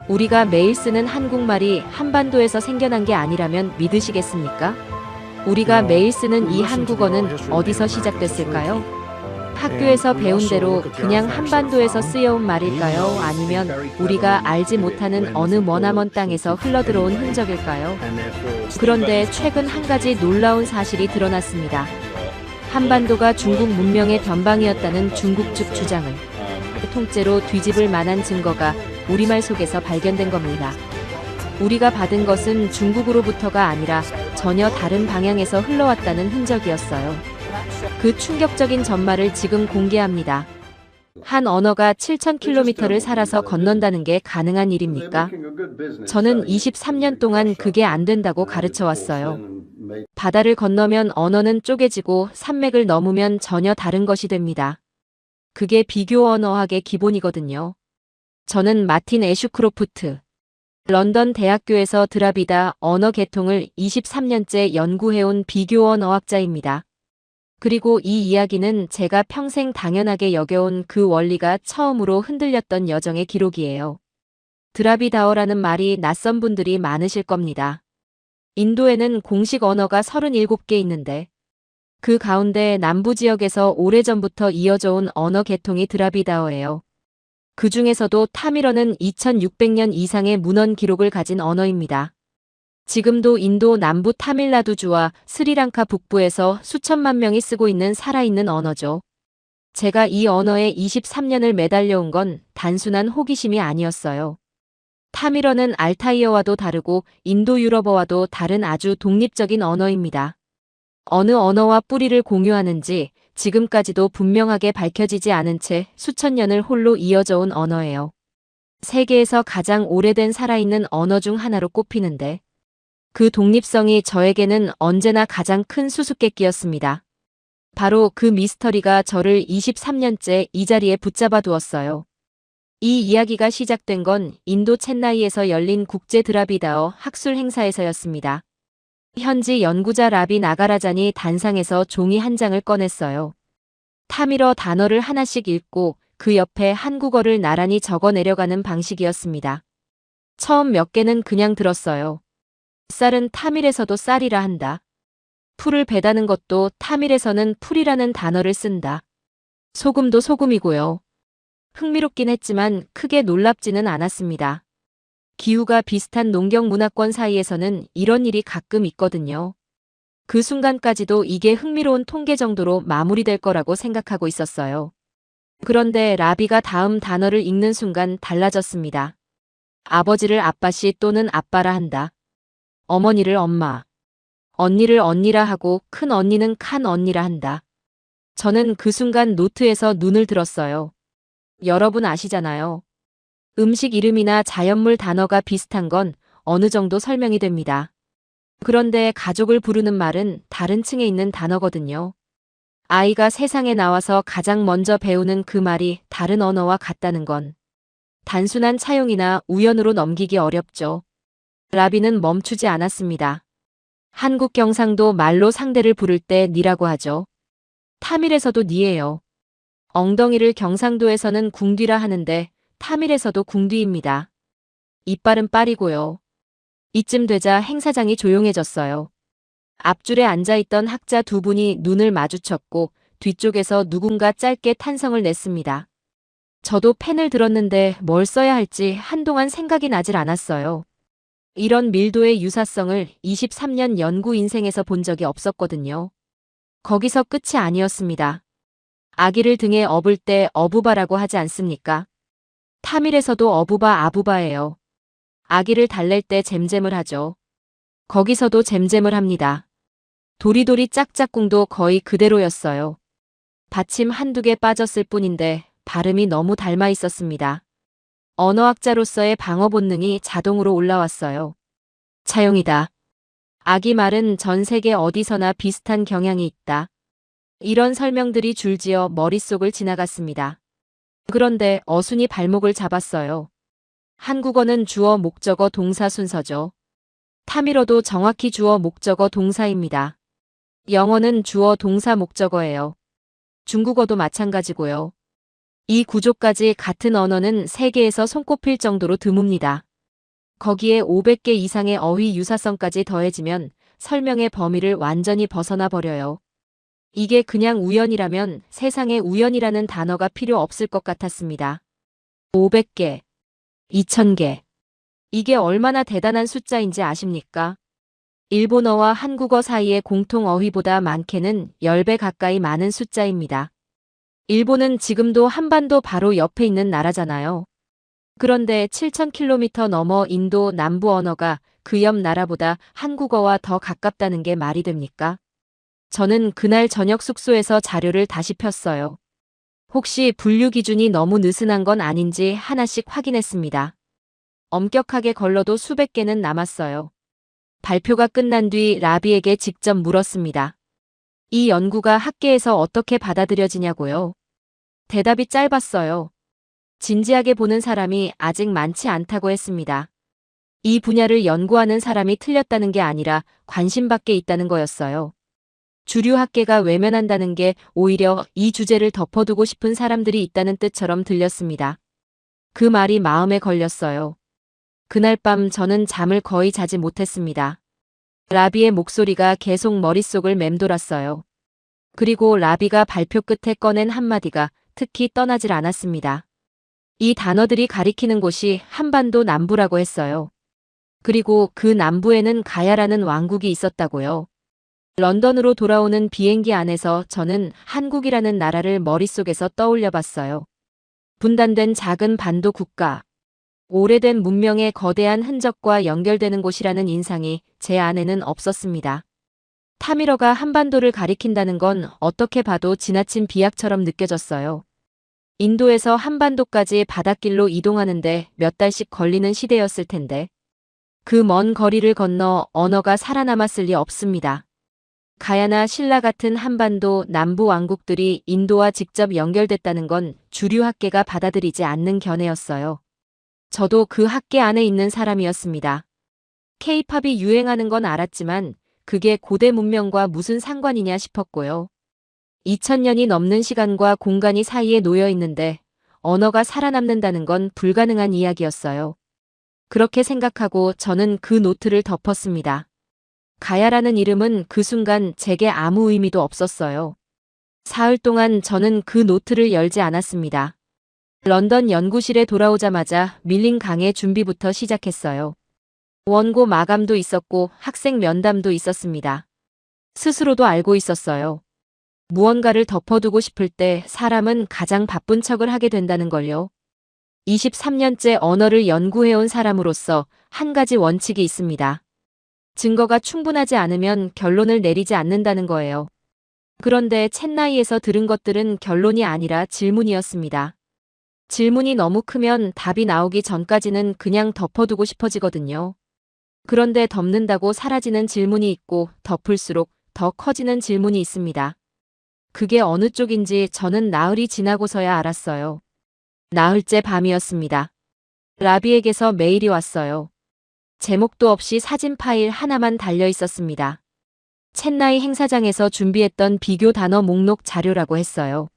우리가 매일 쓰는 한국말이 한반도에서 생겨난 게 아니라면 믿으시겠습니까? 우리가 매일 쓰는 이 한국어는 어디서 시작됐을까요? 학교에서 배운 대로 그냥 한반도에서 쓰여온 말일까요? 아니면 우리가 알지 못하는 어느 머나먼 땅에서 흘러들어온 흔적일까요? 그런데 최근 한 가지 놀라운 사실이 드러났습니다. 한반도가 중국 문명의 변방이었다는 중국 측 주장을 통째로 뒤집을 만한 증거가 우리말 속에서 발견된 겁니다. 우리가 받은 것은 중국으로부터가 아니라 전혀 다른 방향에서 흘러왔다는 흔적이었어요. 그 충격적인 전말을 지금 공개합니다. 한 언어가 7,000km를 살아서 건넌다는 게 가능한 일입니까? 저는 23년 동안 그게 안 된다고 가르쳐 왔어요. 바다를 건너면 언어는 쪼개지고 산맥을 넘으면 전혀 다른 것이 됩니다. 그게 비교 언어학의 기본이거든요. 저는 마틴 애슈크로프트, 런던 대학교에서 드라비다 언어 계통을 23년째 연구해온 비교 언어학자입니다. 그리고 이 이야기는 제가 평생 당연하게 여겨온 그 원리가 처음으로 흔들렸던 여정의 기록이에요. 드라비다어라는 말이 낯선 분들이 많으실 겁니다. 인도에는 공식 언어가 37개 있는데 그 가운데 남부 지역에서 오래전부터 이어져 온 언어 계통이 드라비다어예요. 그 중에서도 타밀어는 2600년 이상의 문헌 기록을 가진 언어입니다. 지금도 인도 남부 타밀나두주와 스리랑카 북부에서 수천만 명이 쓰고 있는 살아있는 언어죠. 제가 이 언어에 23년을 매달려온 건 단순한 호기심이 아니었어요. 타밀어는 알타이어와도 다르고 인도 유럽어와도 다른 아주 독립적인 언어입니다. 어느 언어와 뿌리를 공유하는지 지금까지도 분명하게 밝혀지지 않은 채 수천 년을 홀로 이어져 온 언어예요. 세계에서 가장 오래된 살아있는 언어 중 하나로 꼽히는데 그 독립성이 저에게는 언제나 가장 큰 수수께끼였습니다. 바로 그 미스터리가 저를 23년째 이 자리에 붙잡아 두었어요. 이 이야기가 시작된 건 인도 첸나이에서 열린 국제 드라비다어 학술 행사에서였습니다. 현지 연구자 라비 나가라잔이 단상에서 종이 한 장을 꺼냈어요. 타밀어 단어를 하나씩 읽고 그 옆에 한국어를 나란히 적어 내려가는 방식이었습니다. 처음 몇 개는 그냥 들었어요. 쌀은 타밀에서도 쌀이라 한다. 풀을 베다는 것도 타밀에서는 풀이라는 단어를 쓴다. 소금도 소금이고요. 흥미롭긴 했지만 크게 놀랍지는 않았습니다. 기후가 비슷한 농경 문화권 사이에서는 이런 일이 가끔 있거든요. 그 순간까지도 이게 흥미로운 통계 정도로 마무리될 거라고 생각하고 있었어요. 그런데 라비가 다음 단어를 읽는 순간 달라졌습니다. 아버지를 아빠씨 또는 아빠라 한다. 어머니를 엄마, 언니를 언니라 하고 큰 언니는 칸 언니라 한다. 저는 그 순간 노트에서 눈을 들었어요. 여러분 아시잖아요. 음식 이름이나 자연물 단어가 비슷한 건 어느 정도 설명이 됩니다. 그런데 가족을 부르는 말은 다른 층에 있는 단어거든요. 아이가 세상에 나와서 가장 먼저 배우는 그 말이 다른 언어와 같다는 건 단순한 차용이나 우연으로 넘기기 어렵죠. 라비는 멈추지 않았습니다. 한국 경상도 말로 상대를 부를 때 니라고 하죠. 타밀에서도 니예요. 엉덩이를 경상도에서는 궁뒤라 하는데 타밀에서도 궁뒤입니다. 이빨은 빨이고요. 이쯤 되자 행사장이 조용해졌어요. 앞줄에 앉아있던 학자 두 분이 눈을 마주쳤고 뒤쪽에서 누군가 짧게 탄성을 냈습니다. 저도 펜을 들었는데 뭘 써야 할지 한동안 생각이 나질 않았어요. 이런 밀도의 유사성을 23년 연구 인생에서 본 적이 없었거든요. 거기서 끝이 아니었습니다. 아기를 등에 업을 때 어부바라고 하지 않습니까? 타밀에서도 어부바 아부바예요. 아기를 달랠 때 잼잼을 하죠. 거기서도 잼잼을 합니다. 도리도리 짝짝꿍도 거의 그대로였어요. 받침 한두 개 빠졌을 뿐인데 발음이 너무 닮아 있었습니다. 언어학자로서의 방어 본능이 자동으로 올라왔어요. 차용이다. 아기 말은 전 세계 어디서나 비슷한 경향이 있다. 이런 설명들이 줄지어 머릿속을 지나갔습니다. 그런데 어순이 발목을 잡았어요. 한국어는 주어 목적어 동사 순서죠. 타밀어도 정확히 주어 목적어 동사입니다. 영어는 주어 동사 목적어예요. 중국어도 마찬가지고요. 이 구조까지 같은 언어는 세계에서 손꼽힐 정도로 드뭅니다. 거기에 500개 이상의 어휘 유사성까지 더해지면 설명의 범위를 완전히 벗어나 버려요. 이게 그냥 우연이라면 세상에 우연이라는 단어가 필요 없을 것 같았습니다. 500개, 2000개. 이게 얼마나 대단한 숫자인지 아십니까? 일본어와 한국어 사이의 공통 어휘보다 많게는 10배 가까이 많은 숫자입니다. 일본은 지금도 한반도 바로 옆에 있는 나라잖아요. 그런데 7000km 넘어 인도 남부 언어가 그 옆 나라보다 한국어와 더 가깝다는 게 말이 됩니까? 저는 그날 저녁 숙소에서 자료를 다시 폈어요. 혹시 분류 기준이 너무 느슨한 건 아닌지 하나씩 확인했습니다. 엄격하게 걸러도 수백 개는 남았어요. 발표가 끝난 뒤 라비에게 직접 물었습니다. 이 연구가 학계에서 어떻게 받아들여지냐고요? 대답이 짧았어요. 진지하게 보는 사람이 아직 많지 않다고 했습니다. 이 분야를 연구하는 사람이 틀렸다는 게 아니라 관심 밖에 있다는 거였어요. 주류 학계가 외면한다는 게 오히려 이 주제를 덮어두고 싶은 사람들이 있다는 뜻처럼 들렸습니다. 그 말이 마음에 걸렸어요. 그날 밤 저는 잠을 거의 자지 못했습니다. 라비의 목소리가 계속 머릿속을 맴돌았어요. 그리고 라비가 발표 끝에 꺼낸 한마디가 특히 떠나질 않았습니다. 이 단어들이 가리키는 곳이 한반도 남부라고 했어요. 그리고 그 남부에는 가야라는 왕국이 있었다고요. 런던으로 돌아오는 비행기 안에서 저는 한국이라는 나라를 머릿속에서 떠올려 봤어요. 분단된 작은 반도 국가. 오래된 문명의 거대한 흔적과 연결되는 곳이라는 인상이 제 안에는 없었습니다. 타미러가 한반도를 가리킨다는 건 어떻게 봐도 지나친 비약처럼 느껴졌어요. 인도에서 한반도까지 바닷길로 이동하는데 몇 달씩 걸리는 시대였을 텐데. 그 먼 거리를 건너 언어가 살아남았을 리 없습니다. 가야나 신라 같은 한반도 남부 왕국들이 인도와 직접 연결됐다는 건 주류 학계가 받아들이지 않는 견해였어요. 저도 그 학계 안에 있는 사람이었습니다. K-팝이 유행하는 건 알았지만 그게 고대 문명과 무슨 상관이냐 싶었고요. 2000년이 넘는 시간과 공간이 사이에 놓여 있는데 언어가 살아남는다는 건 불가능한 이야기였어요. 그렇게 생각하고 저는 그 노트를 덮었습니다. 가야라는 이름은 그 순간 제게 아무 의미도 없었어요. 사흘 동안 저는 그 노트를 열지 않았습니다. 런던 연구실에 돌아오자마자 밀린 강의 준비부터 시작했어요. 원고 마감도 있었고 학생 면담도 있었습니다. 스스로도 알고 있었어요. 무언가를 덮어두고 싶을 때 사람은 가장 바쁜 척을 하게 된다는 걸요. 23년째 언어를 연구해온 사람으로서 한 가지 원칙이 있습니다. 증거가 충분하지 않으면 결론을 내리지 않는다는 거예요. 그런데 챗나이에서 들은 것들은 결론이 아니라 질문이었습니다. 질문이 너무 크면 답이 나오기 전까지는 그냥 덮어두고 싶어지거든요. 그런데 덮는다고 사라지는 질문이 있고 덮을수록 더 커지는 질문이 있습니다. 그게 어느 쪽인지 저는 나흘이 지나고서야 알았어요. 나흘째 밤이었습니다. 라비에게서 메일이 왔어요. 제목도 없이 사진 파일 하나만 달려 있었습니다. 챗나이 행사장에서 준비했던 비교 단어 목록 자료라고 했어요.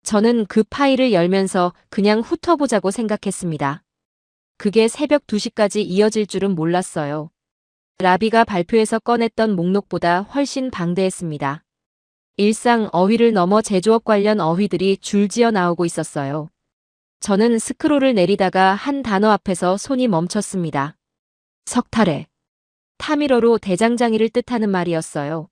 저는 그 파일을 열면서 그냥 훑어보자고 생각했습니다. 그게 새벽 2시까지 이어질 줄은 몰랐어요. 라비가 발표에서 꺼냈던 목록보다 훨씬 방대했습니다. 일상 어휘를 넘어 제조업 관련 어휘들이 줄지어 나오고 있었어요. 저는 스크롤을 내리다가 한 단어 앞에서 손이 멈췄습니다. 석탈해. 타미러로 대장장이를 뜻하는 말이었어요.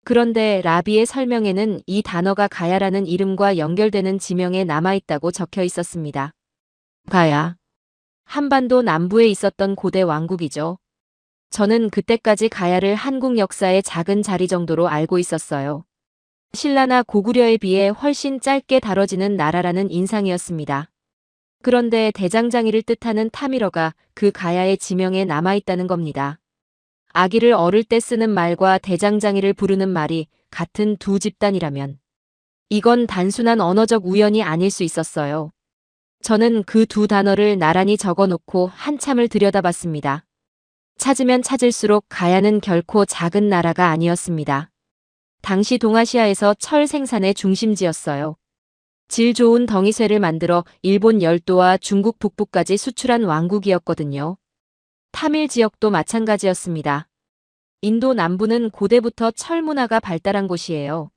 그런데 라비의 설명에는 이 단어가 가야라는 이름과 연결되는 지명에 남아있다고 적혀 있었습니다. 가야. 한반도 남부에 있었던 고대 왕국이죠. 저는 그때까지 가야를 한국 역사의 작은 자리 정도로 알고 있었어요. 신라나 고구려에 비해 훨씬 짧게 다뤄지는 나라라는 인상이었습니다. 그런데 대장장이를 뜻하는 타미러가 그 가야의 지명에 남아있다는 겁니다. 아기를 어를 때 쓰는 말과 대장장이를 부르는 말이 같은 두 집단이라면 이건 단순한 언어적 우연이 아닐 수 있었어요. 저는 그 두 단어를 나란히 적어놓고 한참을 들여다봤습니다. 찾으면 찾을수록 가야는 결코 작은 나라가 아니었습니다. 당시 동아시아에서 철 생산의 중심지였어요. 질 좋은 덩이쇠를 만들어 일본 열도와 중국 북부까지 수출한 왕국이었거든요. 타밀 지역도 마찬가지였습니다. 인도 남부는 고대부터 철 문화가 발달한 곳이에요.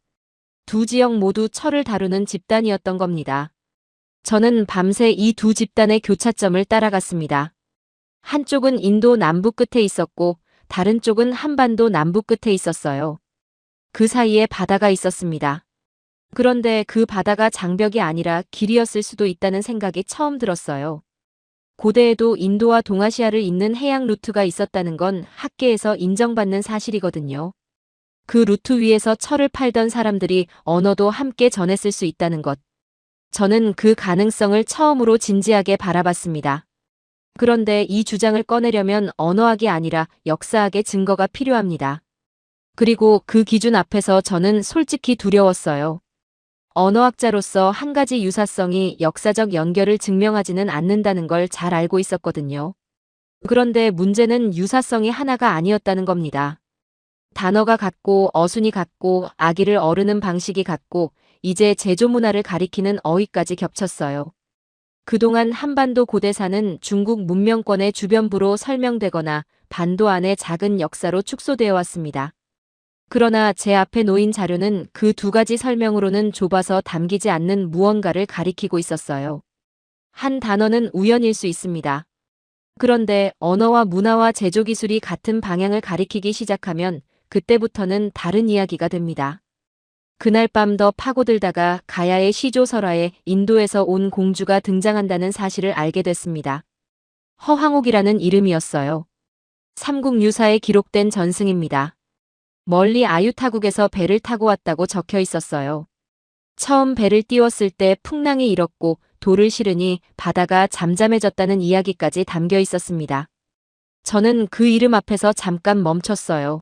두 지역 모두 철을 다루는 집단이었던 겁니다. 저는 밤새 이 두 집단의 교차점을 따라갔습니다. 한쪽은 인도 남부 끝에 있었고 다른 쪽은 한반도 남부 끝에 있었어요. 그 사이에 바다가 있었습니다. 그런데 그 바다가 장벽이 아니라 길이었을 수도 있다는 생각이 처음 들었어요. 고대에도 인도와 동아시아를 잇는 해양 루트가 있었다는 건 학계에서 인정받는 사실이거든요. 그 루트 위에서 철을 팔던 사람들이 언어도 함께 전했을 수 있다는 것. 저는 그 가능성을 처음으로 진지하게 바라봤습니다. 그런데 이 주장을 꺼내려면 언어학이 아니라 역사학의 증거가 필요합니다. 그리고 그 기준 앞에서 저는 솔직히 두려웠어요. 언어학자로서 한 가지 유사성이 역사적 연결을 증명하지는 않는다는 걸 잘 알고 있었거든요. 그런데 문제는 유사성이 하나가 아니었다는 겁니다. 단어가 같고 어순이 같고 아기를 어르는 방식이 같고 이제 제조 문화를 가리키는 어휘까지 겹쳤어요. 그동안 한반도 고대사는 중국 문명권의 주변부로 설명되거나 반도 안의 작은 역사로 축소되어 왔습니다. 그러나 제 앞에 놓인 자료는 그 두 가지 설명으로는 좁아서 담기지 않는 무언가를 가리키고 있었어요. 한 단어는 우연일 수 있습니다. 그런데 언어와 문화와 제조기술이 같은 방향을 가리키기 시작하면 그때부터는 다른 이야기가 됩니다. 그날 밤 더 파고들다가 가야의 시조설화에 인도에서 온 공주가 등장한다는 사실을 알게 됐습니다. 허황옥이라는 이름이었어요. 삼국유사에 기록된 전승입니다. 멀리 아유타국에서 배를 타고 왔다고 적혀 있었어요. 처음 배를 띄웠을 때 풍랑이 일었고 돌을 실으니 바다가 잠잠해졌다는 이야기까지 담겨 있었습니다. 저는 그 이름 앞에서 잠깐 멈췄어요.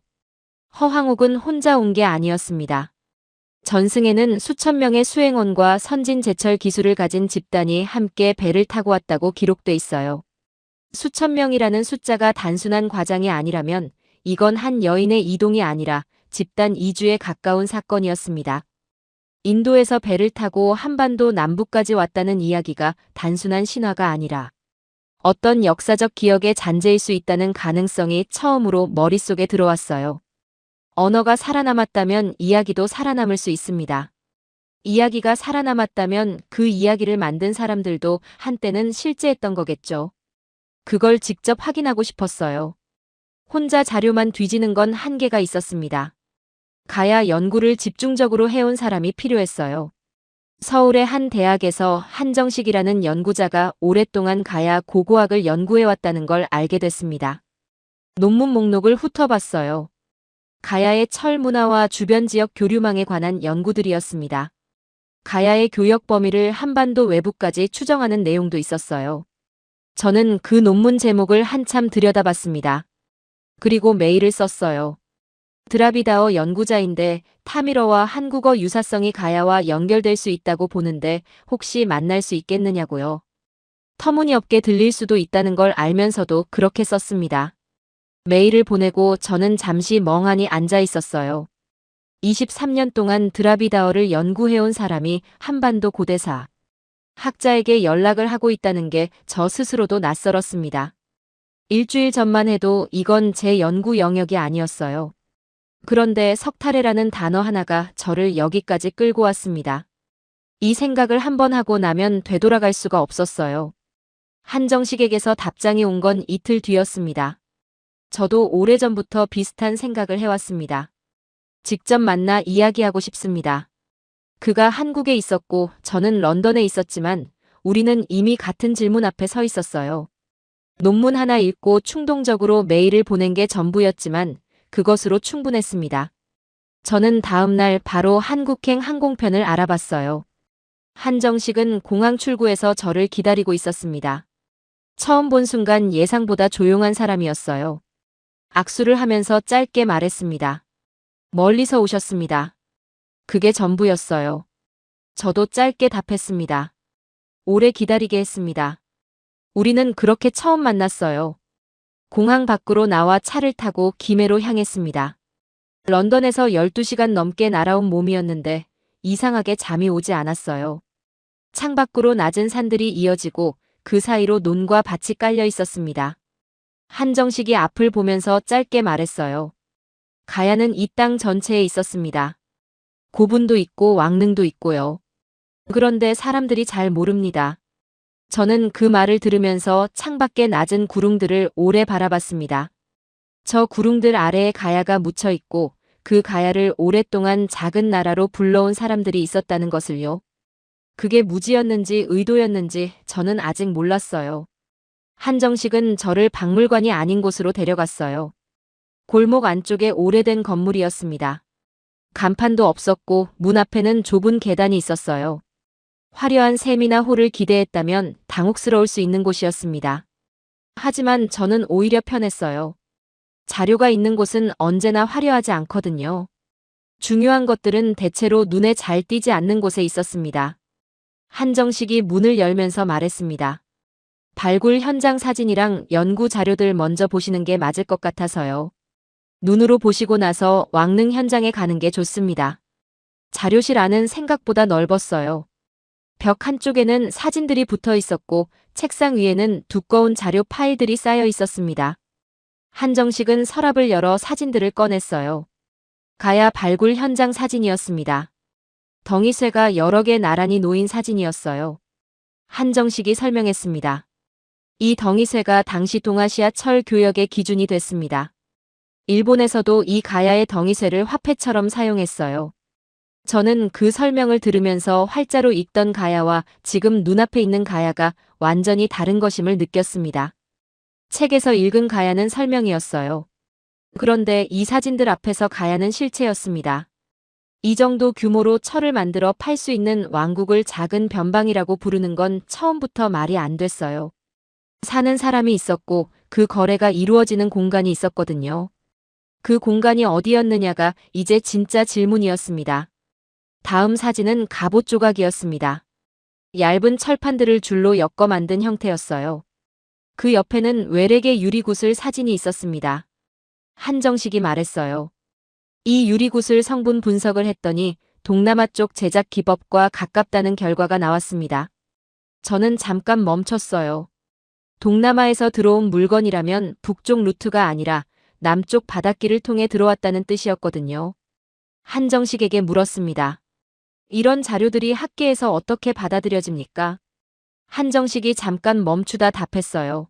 허황옥은 혼자 온 게 아니었습니다. 전승에는 수천 명의 수행원과 선진 제철 기술을 가진 집단이 함께 배를 타고 왔다고 기록돼 있어요. 수천 명이라는 숫자가 단순한 과장이 아니라면 이건 한 여인의 이동이 아니라 집단 이주에 가까운 사건이었습니다. 인도에서 배를 타고 한반도 남부까지 왔다는 이야기가 단순한 신화가 아니라 어떤 역사적 기억의 잔재일 수 있다는 가능성이 처음으로 머릿속에 들어왔어요. 언어가 살아남았다면 이야기도 살아남을 수 있습니다. 이야기가 살아남았다면 그 이야기를 만든 사람들도 한때는 실제했던 거겠죠. 그걸 직접 확인하고 싶었어요. 혼자 자료만 뒤지는 건 한계가 있었습니다. 가야 연구를 집중적으로 해온 사람이 필요했어요. 서울의 한 대학에서 한정식이라는 연구자가 오랫동안 가야 고고학을 연구해왔다는 걸 알게 됐습니다. 논문 목록을 훑어봤어요. 가야의 철 문화와 주변 지역 교류망에 관한 연구들이었습니다. 가야의 교역 범위를 한반도 외부까지 추정하는 내용도 있었어요. 저는 그 논문 제목을 한참 들여다봤습니다. 그리고 메일을 썼어요. 드라비다어 연구자인데 타밀어와 한국어 유사성이 가야와 연결될 수 있다고 보는데 혹시 만날 수 있겠느냐고요. 터무니없게 들릴 수도 있다는 걸 알면서도 그렇게 썼습니다. 메일을 보내고 저는 잠시 멍하니 앉아 있었어요. 23년 동안 드라비다어를 연구해온 사람이 한반도 고대사 학자에게 연락을 하고 있다는 게 저 스스로도 낯설었습니다. 일주일 전만 해도 이건 제 연구 영역이 아니었어요. 그런데 석탈해라는 단어 하나가 저를 여기까지 끌고 왔습니다. 이 생각을 한번 하고 나면 되돌아갈 수가 없었어요. 한정식에게서 답장이 온 건 이틀 뒤였습니다. 저도 오래전부터 비슷한 생각을 해왔습니다. 직접 만나 이야기하고 싶습니다. 그가 한국에 있었고 저는 런던에 있었지만 우리는 이미 같은 질문 앞에 서 있었어요. 논문 하나 읽고 충동적으로 메일을 보낸 게 전부였지만 그것으로 충분했습니다. 저는 다음 날 바로 한국행 항공편을 알아봤어요. 한정식은 공항 출구에서 저를 기다리고 있었습니다. 처음 본 순간 예상보다 조용한 사람이었어요. 악수를 하면서 짧게 말했습니다. 멀리서 오셨습니다. 그게 전부였어요. 저도 짧게 답했습니다. 오래 기다리게 했습니다. 우리는 그렇게 처음 만났어요. 공항 밖으로 나와 차를 타고 김해로 향했습니다. 런던에서 12시간 넘게 날아온 몸이었는데 이상하게 잠이 오지 않았어요. 창밖으로 낮은 산들이 이어지고 그 사이로 논과 밭이 깔려 있었습니다. 한정식이 앞을 보면서 짧게 말했어요. 가야는 이 땅 전체에 있었습니다. 고분도 있고 왕릉도 있고요. 그런데 사람들이 잘 모릅니다. 저는 그 말을 들으면서 창밖의 낮은 구릉들을 오래 바라봤습니다. 저 구릉들 아래에 가야가 묻혀 있고 그 가야를 오랫동안 작은 나라로 불러온 사람들이 있었다는 것을요. 그게 무지였는지 의도였는지 저는 아직 몰랐어요. 한정식은 저를 박물관이 아닌 곳으로 데려갔어요. 골목 안쪽에 오래된 건물이었습니다. 간판도 없었고 문 앞에는 좁은 계단이 있었어요. 화려한 세미나 홀을 기대했다면 당혹스러울 수 있는 곳이었습니다. 하지만 저는 오히려 편했어요. 자료가 있는 곳은 언제나 화려하지 않거든요. 중요한 것들은 대체로 눈에 잘 띄지 않는 곳에 있었습니다. 한정식이 문을 열면서 말했습니다. 발굴 현장 사진이랑 연구 자료들 먼저 보시는 게 맞을 것 같아서요. 눈으로 보시고 나서 왕릉 현장에 가는 게 좋습니다. 자료실 안은 생각보다 넓었어요. 벽 한쪽에는 사진들이 붙어 있었고 책상 위에는 두꺼운 자료 파일들이 쌓여 있었습니다. 한정식은 서랍을 열어 사진들을 꺼냈어요. 가야 발굴 현장 사진이었습니다. 덩이쇠가 여러 개 나란히 놓인 사진이었어요. 한정식이 설명했습니다. 이 덩이쇠가 당시 동아시아 철 교역의 기준이 됐습니다. 일본에서도 이 가야의 덩이쇠를 화폐처럼 사용했어요. 저는 그 설명을 들으면서 활자로 읽던 가야와 지금 눈앞에 있는 가야가 완전히 다른 것임을 느꼈습니다. 책에서 읽은 가야는 설명이었어요. 그런데 이 사진들 앞에서 가야는 실체였습니다. 이 정도 규모로 철을 만들어 팔 수 있는 왕국을 작은 변방이라고 부르는 건 처음부터 말이 안 됐어요. 사는 사람이 있었고 그 거래가 이루어지는 공간이 있었거든요. 그 공간이 어디였느냐가 이제 진짜 질문이었습니다. 다음 사진은 갑옷 조각이었습니다. 얇은 철판들을 줄로 엮어 만든 형태였어요. 그 옆에는 외래계 유리구슬 사진이 있었습니다. 한정식이 말했어요. 이 유리구슬 성분 분석을 했더니 동남아 쪽 제작 기법과 가깝다는 결과가 나왔습니다. 저는 잠깐 멈췄어요. 동남아에서 들어온 물건이라면 북쪽 루트가 아니라 남쪽 바닷길을 통해 들어왔다는 뜻이었거든요. 한정식에게 물었습니다. 이런 자료들이 학계에서 어떻게 받아들여집니까? 한정식이 잠깐 멈추다 답했어요.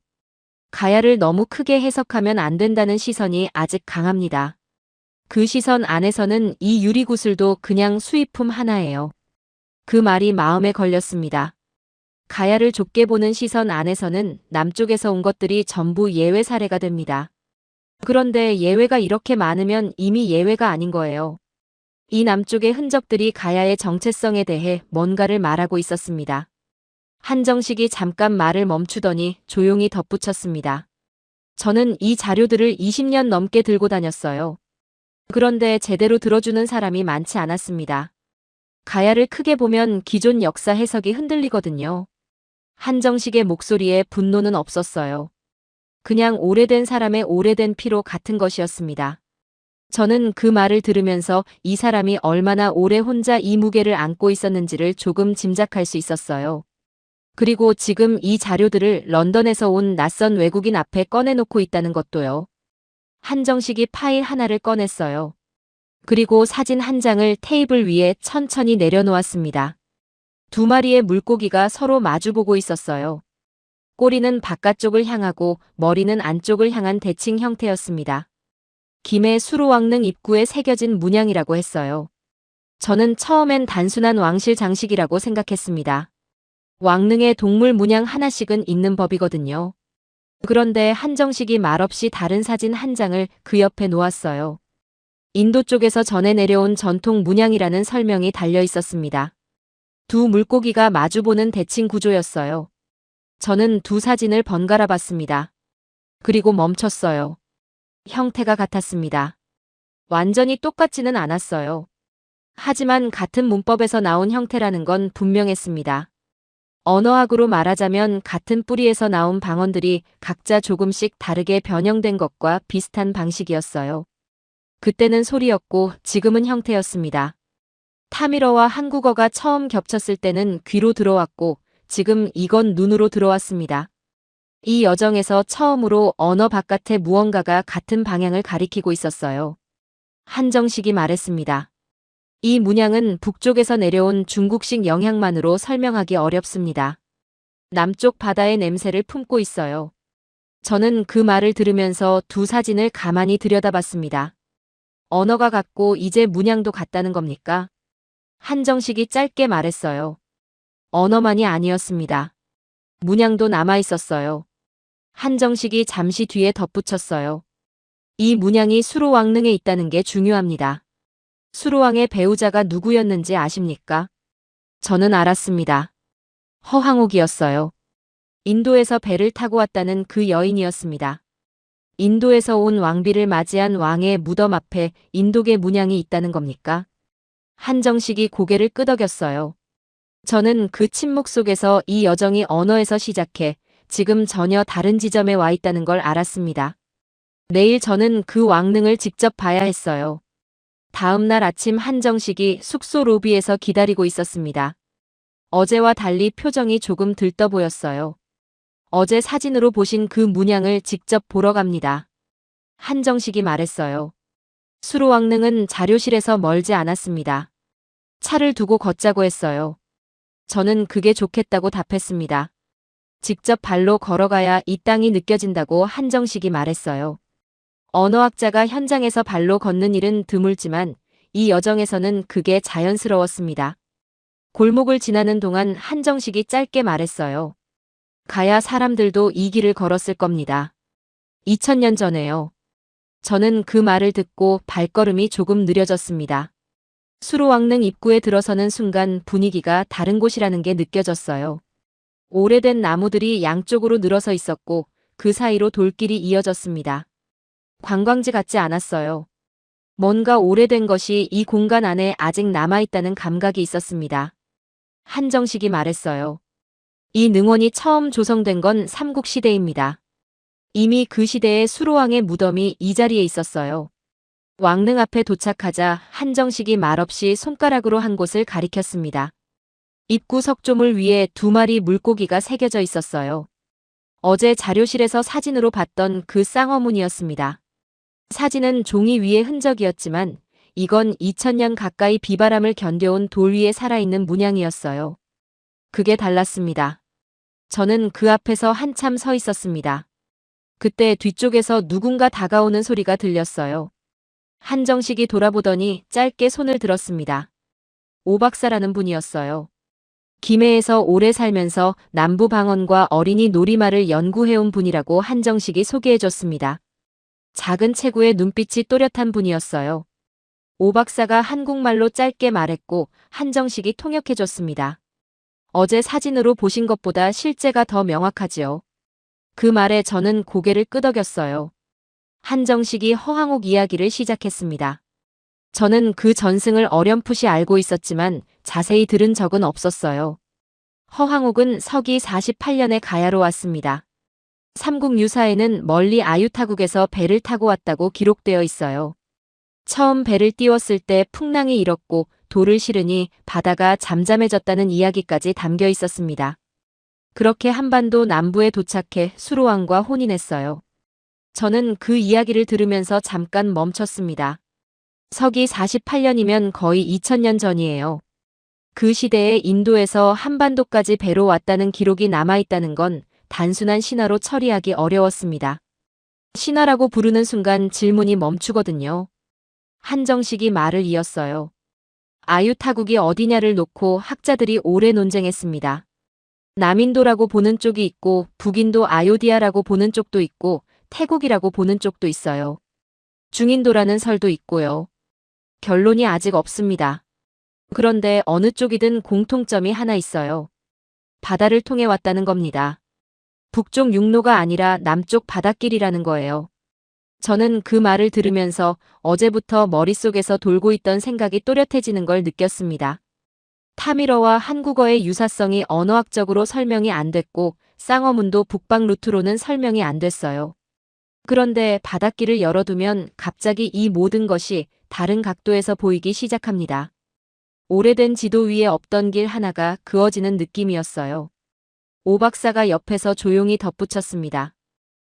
가야를 너무 크게 해석하면 안 된다는 시선이 아직 강합니다. 그 시선 안에서는 이 유리구슬도 그냥 수입품 하나예요. 그 말이 마음에 걸렸습니다. 가야를 좁게 보는 시선 안에서는 남쪽에서 온 것들이 전부 예외 사례가 됩니다. 그런데 예외가 이렇게 많으면 이미 예외가 아닌 거예요. 이 남쪽의 흔적들이 가야의 정체성에 대해 뭔가를 말하고 있었습니다. 한정식이 잠깐 말을 멈추더니 조용히 덧붙였습니다. 저는 이 자료들을 20년 넘게 들고 다녔어요. 그런데 제대로 들어주는 사람이 많지 않았습니다. 가야를 크게 보면 기존 역사 해석이 흔들리거든요. 한정식의 목소리에 분노는 없었어요. 그냥 오래된 사람의 오래된 피로 같은 것이었습니다. 저는 그 말을 들으면서 이 사람이 얼마나 오래 혼자 이 무게를 안고 있었는지를 조금 짐작할 수 있었어요. 그리고 지금 이 자료들을 런던에서 온 낯선 외국인 앞에 꺼내놓고 있다는 것도요. 한정식이 파일 하나를 꺼냈어요. 그리고 사진 한 장을 테이블 위에 천천히 내려놓았습니다. 두 마리의 물고기가 서로 마주보고 있었어요. 꼬리는 바깥쪽을 향하고 머리는 안쪽을 향한 대칭 형태였습니다. 김해 수로왕릉 입구에 새겨진 문양이라고 했어요. 저는 처음엔 단순한 왕실 장식이라고 생각했습니다. 왕릉에 동물 문양 하나씩은 있는 법이거든요. 그런데 한정식이 말없이 다른 사진 한 장을 그 옆에 놓았어요. 인도 쪽에서 전해 내려온 전통 문양이라는 설명이 달려 있었습니다. 두 물고기가 마주보는 대칭 구조였어요. 저는 두 사진을 번갈아 봤습니다. 그리고 멈췄어요. 형태가 같았습니다. 완전히 똑같지는 않았어요. 하지만 같은 문법에서 나온 형태라는 건 분명했습니다. 언어학으로 말하자면 같은 뿌리에서 나온 방언들이 각자 조금씩 다르게 변형된 것과 비슷한 방식이었어요. 그때는 소리였고 지금은 형태였습니다. 타밀어와 한국어가 처음 겹쳤을 때는 귀로 들어왔고 지금 이건 눈으로 들어왔습니다. 이 여정에서 처음으로 언어 바깥의 무언가가 같은 방향을 가리키고 있었어요. 한정식이 말했습니다. 이 문양은 북쪽에서 내려온 중국식 영향만으로 설명하기 어렵습니다. 남쪽 바다의 냄새를 품고 있어요. 저는 그 말을 들으면서 두 사진을 가만히 들여다봤습니다. 언어가 같고 이제 문양도 같다는 겁니까? 한정식이 짧게 말했어요. 언어만이 아니었습니다. 문양도 남아 있었어요. 한정식이 잠시 뒤에 덧붙였어요. 이 문양이 수로왕릉에 있다는 게 중요합니다. 수로왕의 배우자가 누구였는지 아십니까? 저는 알았습니다. 허황옥이었어요. 인도에서 배를 타고 왔다는 그 여인이었습니다. 인도에서 온 왕비를 맞이한 왕의 무덤 앞에 인도계 문양이 있다는 겁니까? 한정식이 고개를 끄덕였어요. 저는 그 침묵 속에서 이 여정이 언어에서 시작해 지금 전혀 다른 지점에 와 있다는 걸 알았습니다. 내일 저는 그 왕릉을 직접 봐야 했어요. 다음 날 아침 한정식이 숙소 로비에서 기다리고 있었습니다. 어제와 달리 표정이 조금 들떠 보였어요. 어제 사진으로 보신 그 문양을 직접 보러 갑니다. 한정식이 말했어요. 수로왕릉은 자료실에서 멀지 않았습니다. 차를 두고 걷자고 했어요. 저는 그게 좋겠다고 답했습니다. 직접 발로 걸어가야 이 땅이 느껴진다고 한정식이 말했어요. 언어학자가 현장에서 발로 걷는 일은 드물지만 이 여정에서는 그게 자연스러웠습니다. 골목을 지나는 동안 한정식이 짧게 말했어요. 가야 사람들도 이 길을 걸었을 겁니다. 2000년 전에요. 저는 그 말을 듣고 발걸음이 조금 느려졌습니다. 수로왕릉 입구에 들어서는 순간 분위기가 다른 곳이라는 게 느껴졌어요. 오래된 나무들이 양쪽으로 늘어서 있었고 그 사이로 돌길이 이어졌습니다. 관광지 같지 않았어요. 뭔가 오래된 것이 이 공간 안에 아직 남아있다는 감각이 있었습니다. 한정식이 말했어요. 이 능원이 처음 조성된 건 삼국시대입니다. 이미 그 시대에 수로왕의 무덤이 이 자리에 있었어요. 왕릉 앞에 도착하자 한정식이 말없이 손가락으로 한 곳을 가리켰습니다. 입구 석조물 위에 2마리 물고기가 새겨져 있었어요. 어제 자료실에서 사진으로 봤던 그 쌍어문이었습니다. 사진은 종이 위의 흔적이었지만 이건 2000년 가까이 비바람을 견뎌온 돌 위에 살아있는 문양이었어요. 그게 달랐습니다. 저는 그 앞에서 한참 서 있었습니다. 그때 뒤쪽에서 누군가 다가오는 소리가 들렸어요. 한정식이 돌아보더니 짧게 손을 들었습니다. 오 박사라는 분이었어요. 김해에서 오래 살면서 남부방언과 어린이 놀이말을 연구해온 분이라고 한정식이 소개해줬습니다. 작은 체구에 눈빛이 또렷한 분이었어요. 오 박사가 한국말로 짧게 말했고 한정식이 통역해줬습니다. 어제 사진으로 보신 것보다 실제가 더 명확하지요. 그 말에 저는 고개를 끄덕였어요. 한정식이 허황옥 이야기를 시작했습니다. 저는 그 전승을 어렴풋이 알고 있었지만 자세히 들은 적은 없었어요. 허황옥은 서기 48년에 가야로 왔습니다. 삼국유사에는 멀리 아유타국에서 배를 타고 왔다고 기록되어 있어요. 처음 배를 띄웠을 때 풍랑이 일었고 돌을 실으니 바다가 잠잠해졌다는 이야기까지 담겨 있었습니다. 그렇게 한반도 남부에 도착해 수로왕과 혼인했어요. 저는 그 이야기를 들으면서 잠깐 멈췄습니다. 서기 48년이면 거의 2000년 전이에요. 그 시대에 인도에서 한반도까지 배로 왔다는 기록이 남아있다는 건 단순한 신화로 처리하기 어려웠습니다. 신화라고 부르는 순간 질문이 멈추거든요. 한정식이 말을 이었어요. 아유타국이 어디냐를 놓고 학자들이 오래 논쟁했습니다. 남인도라고 보는 쪽이 있고 북인도 아요디아라고 보는 쪽도 있고 태국이라고 보는 쪽도 있어요. 중인도라는 설도 있고요. 결론이 아직 없습니다. 그런데 어느 쪽이든 공통점이 하나 있어요. 바다를 통해 왔다는 겁니다. 북쪽 육로가 아니라 남쪽 바닷길이라는 거예요. 저는 그 말을 들으면서 어제부터 머릿속에서 돌고 있던 생각이 또렷해지는 걸 느꼈습니다. 타밀어와 한국어의 유사성이 언어학적으로 설명이 안 됐고 쌍어문도 북방 루트로는 설명이 안 됐어요. 그런데 바닷길을 열어두면 갑자기 이 모든 것이 다른 각도에서 보이기 시작합니다. 오래된 지도 위에 없던 길 하나가 그어지는 느낌이었어요. 오 박사가 옆에서 조용히 덧붙였습니다.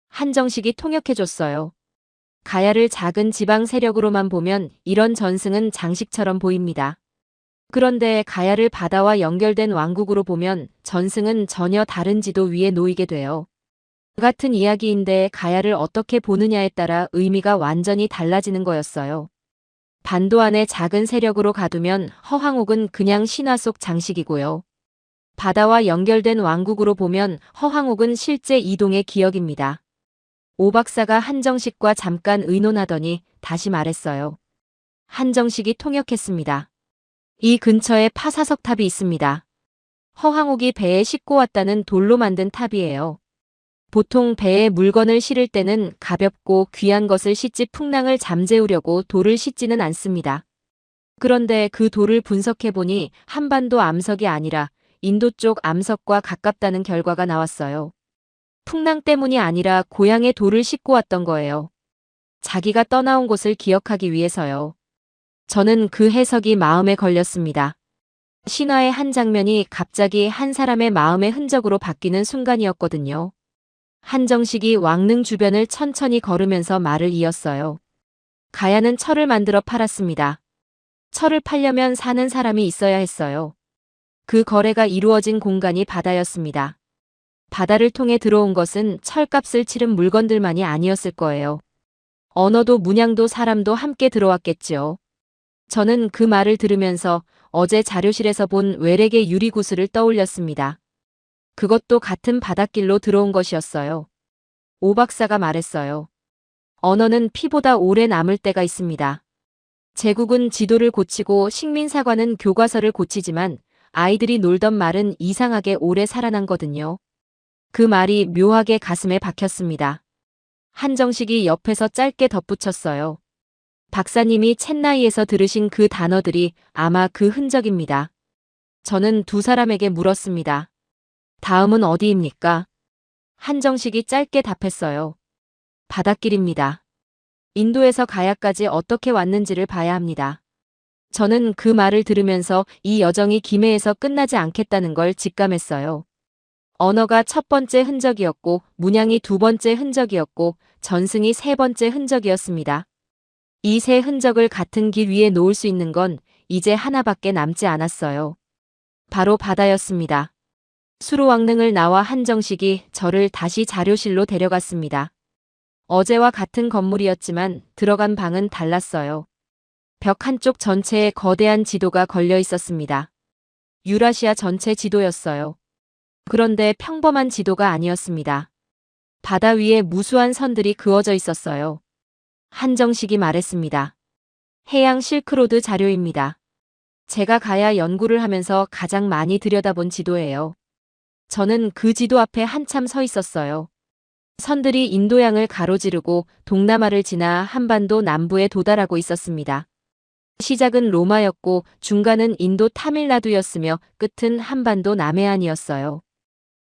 한정식이 통역해줬어요. 가야를 작은 지방 세력으로만 보면 이런 전승은 장식처럼 보입니다. 그런데 가야를 바다와 연결된 왕국으로 보면 전승은 전혀 다른 지도 위에 놓이게 돼요. 같은 이야기인데 가야를 어떻게 보느냐에 따라 의미가 완전히 달라지는 거였어요. 반도 안에 작은 세력으로 가두면 허황옥은 그냥 신화 속 장식이고요. 바다와 연결된 왕국으로 보면 허황옥은 실제 이동의 기억입니다. 오 박사가 한정식과 잠깐 의논하더니 다시 말했어요. 한정식이 통역했습니다. 이 근처에 파사석탑이 있습니다. 허황옥이 배에 싣고 왔다는 돌로 만든 탑이에요. 보통 배에 물건을 실을 때는 가볍고 귀한 것을 싣지 풍랑을 잠재우려고 돌을 싣지는 않습니다. 그런데 그 돌을 분석해보니 한반도 암석이 아니라 인도 쪽 암석과 가깝다는 결과가 나왔어요. 풍랑 때문이 아니라 고향의 돌을 싣고 왔던 거예요. 자기가 떠나온 곳을 기억하기 위해서요. 저는 그 해석이 마음에 걸렸습니다. 신화의 한 장면이 갑자기 한 사람의 마음의 흔적으로 바뀌는 순간이었거든요. 한정식이 왕릉 주변을 천천히 걸으면서 말을 이었어요. 가야는 철을 만들어 팔았습니다. 철을 팔려면 사는 사람이 있어야 했어요. 그 거래가 이루어진 공간이 바다였습니다. 바다를 통해 들어온 것은 철값을 치른 물건들만이 아니었을 거예요. 언어도 문양도 사람도 함께 들어왔겠지요. 저는 그 말을 들으면서 어제 자료실에서 본 외래계 유리구슬을 떠올렸습니다. 그것도 같은 바닷길로 들어온 것이었어요. 오 박사가 말했어요. 언어는 피보다 오래 남을 때가 있습니다. 제국은 지도를 고치고 식민사관은 교과서를 고치지만 아이들이 놀던 말은 이상하게 오래 살아난거든요. 그 말이 묘하게 가슴에 박혔습니다. 한정식이 옆에서 짧게 덧붙였어요. 박사님이 챗나이에서 들으신 그 단어들이 아마 그 흔적입니다. 저는 두 사람에게 물었습니다. 다음은 어디입니까? 한정식이 짧게 답했어요. 바닷길입니다. 인도에서 가야까지 어떻게 왔는지를 봐야 합니다. 저는 그 말을 들으면서 이 여정이 김해에서 끝나지 않겠다는 걸 직감했어요. 언어가 첫 번째 흔적이었고 문양이 두 번째 흔적이었고 전승이 세 번째 흔적이었습니다. 이 세 흔적을 같은 길 위에 놓을 수 있는 건 이제 하나밖에 남지 않았어요. 바로 바다였습니다. 수로왕릉을 나와 한정식이 저를 다시 자료실로 데려갔습니다. 어제와 같은 건물이었지만 들어간 방은 달랐어요. 벽 한쪽 전체에 거대한 지도가 걸려 있었습니다. 유라시아 전체 지도였어요. 그런데 평범한 지도가 아니었습니다. 바다 위에 무수한 선들이 그어져 있었어요. 한정식이 말했습니다. 해양 실크로드 자료입니다. 제가 가야 연구를 하면서 가장 많이 들여다본 지도예요. 저는 그 지도 앞에 한참 서 있었어요. 선들이 인도양을 가로지르고 동남아를 지나 한반도 남부에 도달하고 있었습니다. 시작은 로마였고 중간은 인도 타밀나두였으며 끝은 한반도 남해안이었어요.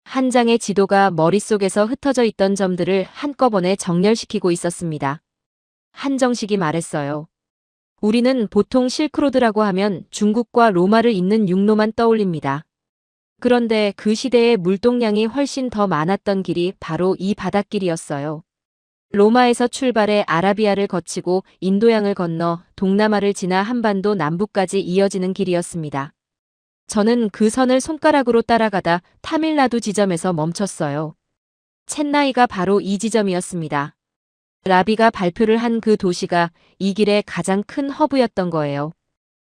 한 장의 지도가 머릿속에서 흩어져 있던 점들을 한꺼번에 정렬시키고 있었습니다. 한정식이 말했어요. 우리는 보통 실크로드라고 하면 중국과 로마를 잇는 육로만 떠올립니다. 그런데 그 시대의 물동량이 훨씬 더 많았던 길이 바로 이 바닷길이었어요. 로마에서 출발해 아라비아를 거치고 인도양을 건너 동남아를 지나 한반도 남부까지 이어지는 길이었습니다. 저는 그 선을 손가락으로 따라가다 타밀나두 지점에서 멈췄어요. 챗나이가 바로 이 지점이었습니다. 라비가 발표를 한 그 도시가 이 길의 가장 큰 허브였던 거예요.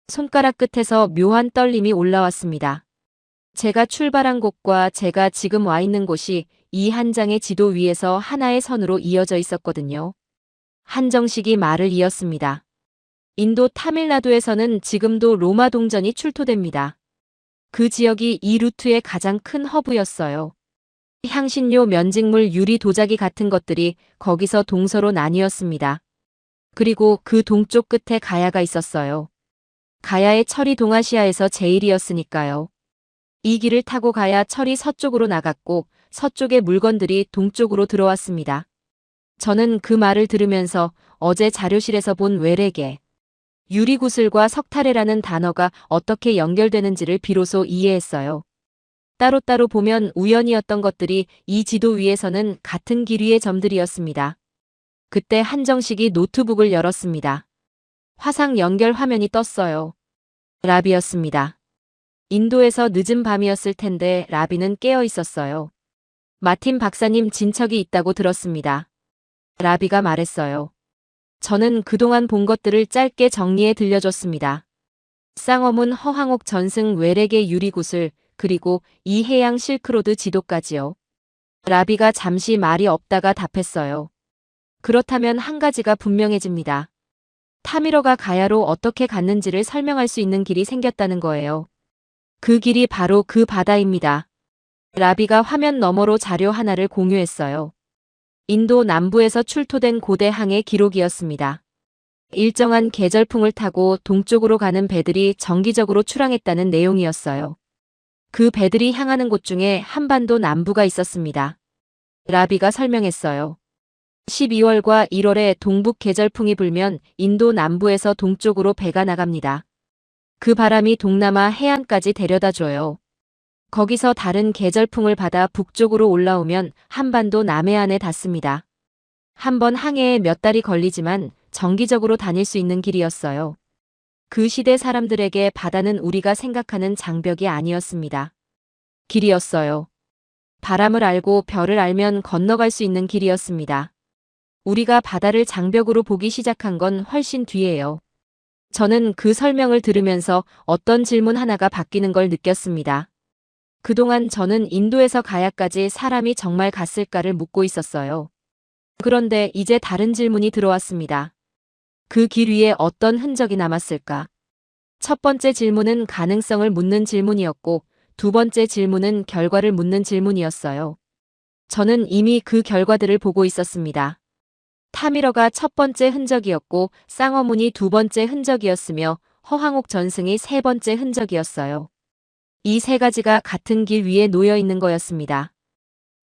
손가락 끝에서 묘한 떨림이 올라왔습니다. 제가 출발한 곳과 제가 지금 와 있는 곳이 이 한 장의 지도 위에서 하나의 선으로 이어져 있었거든요. 한정식이 말을 이었습니다. 인도 타밀나두에서는 지금도 로마 동전이 출토됩니다. 그 지역이 이 루트의 가장 큰 허브였어요. 향신료, 면직물, 유리 도자기 같은 것들이 거기서 동서로 나뉘었습니다. 그리고 그 동쪽 끝에 가야가 있었어요. 가야의 철이 동아시아에서 제일이었으니까요. 이 길을 타고 가야 철이 서쪽으로 나갔고 서쪽의 물건들이 동쪽으로 들어왔습니다. 저는 그 말을 들으면서 어제 자료실에서 본 외래계, 유리구슬과 석타래라는 단어가 어떻게 연결되는지를 비로소 이해했어요. 따로따로 보면 우연이었던 것들이 이 지도 위에서는 같은 길 위의 점들이었습니다. 그때 한정식이 노트북을 열었습니다. 화상 연결 화면이 떴어요. 라비였습니다. 인도에서 늦은 밤이었을 텐데 라비는 깨어 있었어요. 마틴 박사님 진척이 있다고 들었습니다. 라비가 말했어요. 저는 그동안 본 것들을 짧게 정리해 들려줬습니다. 쌍어문 허황옥 전승 외래계 유리구슬 그리고 이해양 실크로드 지도까지요. 라비가 잠시 말이 없다가 답했어요. 그렇다면 한 가지가 분명해집니다. 타미러가 가야로 어떻게 갔는지를 설명할 수 있는 길이 생겼다는 거예요. 그 길이 바로 그 바다입니다. 라비가 화면 너머로 자료 하나를 공유했어요. 인도 남부에서 출토된 고대 항해 기록이었습니다. 일정한 계절풍을 타고 동쪽으로 가는 배들이 정기적으로 출항했다는 내용이었어요. 그 배들이 향하는 곳 중에 한반도 남부가 있었습니다. 라비가 설명했어요. 12월과 1월에 동북 계절풍이 불면 인도 남부에서 동쪽으로 배가 나갑니다. 그 바람이 동남아 해안까지 데려다 줘요. 거기서 다른 계절풍을 받아 북쪽으로 올라오면 한반도 남해안에 닿습니다. 한 번 항해에 몇 달이 걸리지만 정기적으로 다닐 수 있는 길이었어요. 그 시대 사람들에게 바다는 우리가 생각하는 장벽이 아니었습니다. 길이었어요. 바람을 알고 별을 알면 건너갈 수 있는 길이었습니다. 우리가 바다를 장벽으로 보기 시작한 건 훨씬 뒤에요. 저는 그 설명을 들으면서 어떤 질문 하나가 바뀌는 걸 느꼈습니다. 그동안 저는 인도에서 가야까지 사람이 정말 갔을까를 묻고 있었어요. 그런데 이제 다른 질문이 들어왔습니다. 그 길 위에 어떤 흔적이 남았을까? 첫 번째 질문은 가능성을 묻는 질문이었고 두 번째 질문은 결과를 묻는 질문이었어요. 저는 이미 그 결과들을 보고 있었습니다. 타미러가 첫 번째 흔적이었고 쌍어문이 두 번째 흔적이었으며 허황옥 전승이 세 번째 흔적이었어요. 이 세 가지가 같은 길 위에 놓여 있는 거였습니다.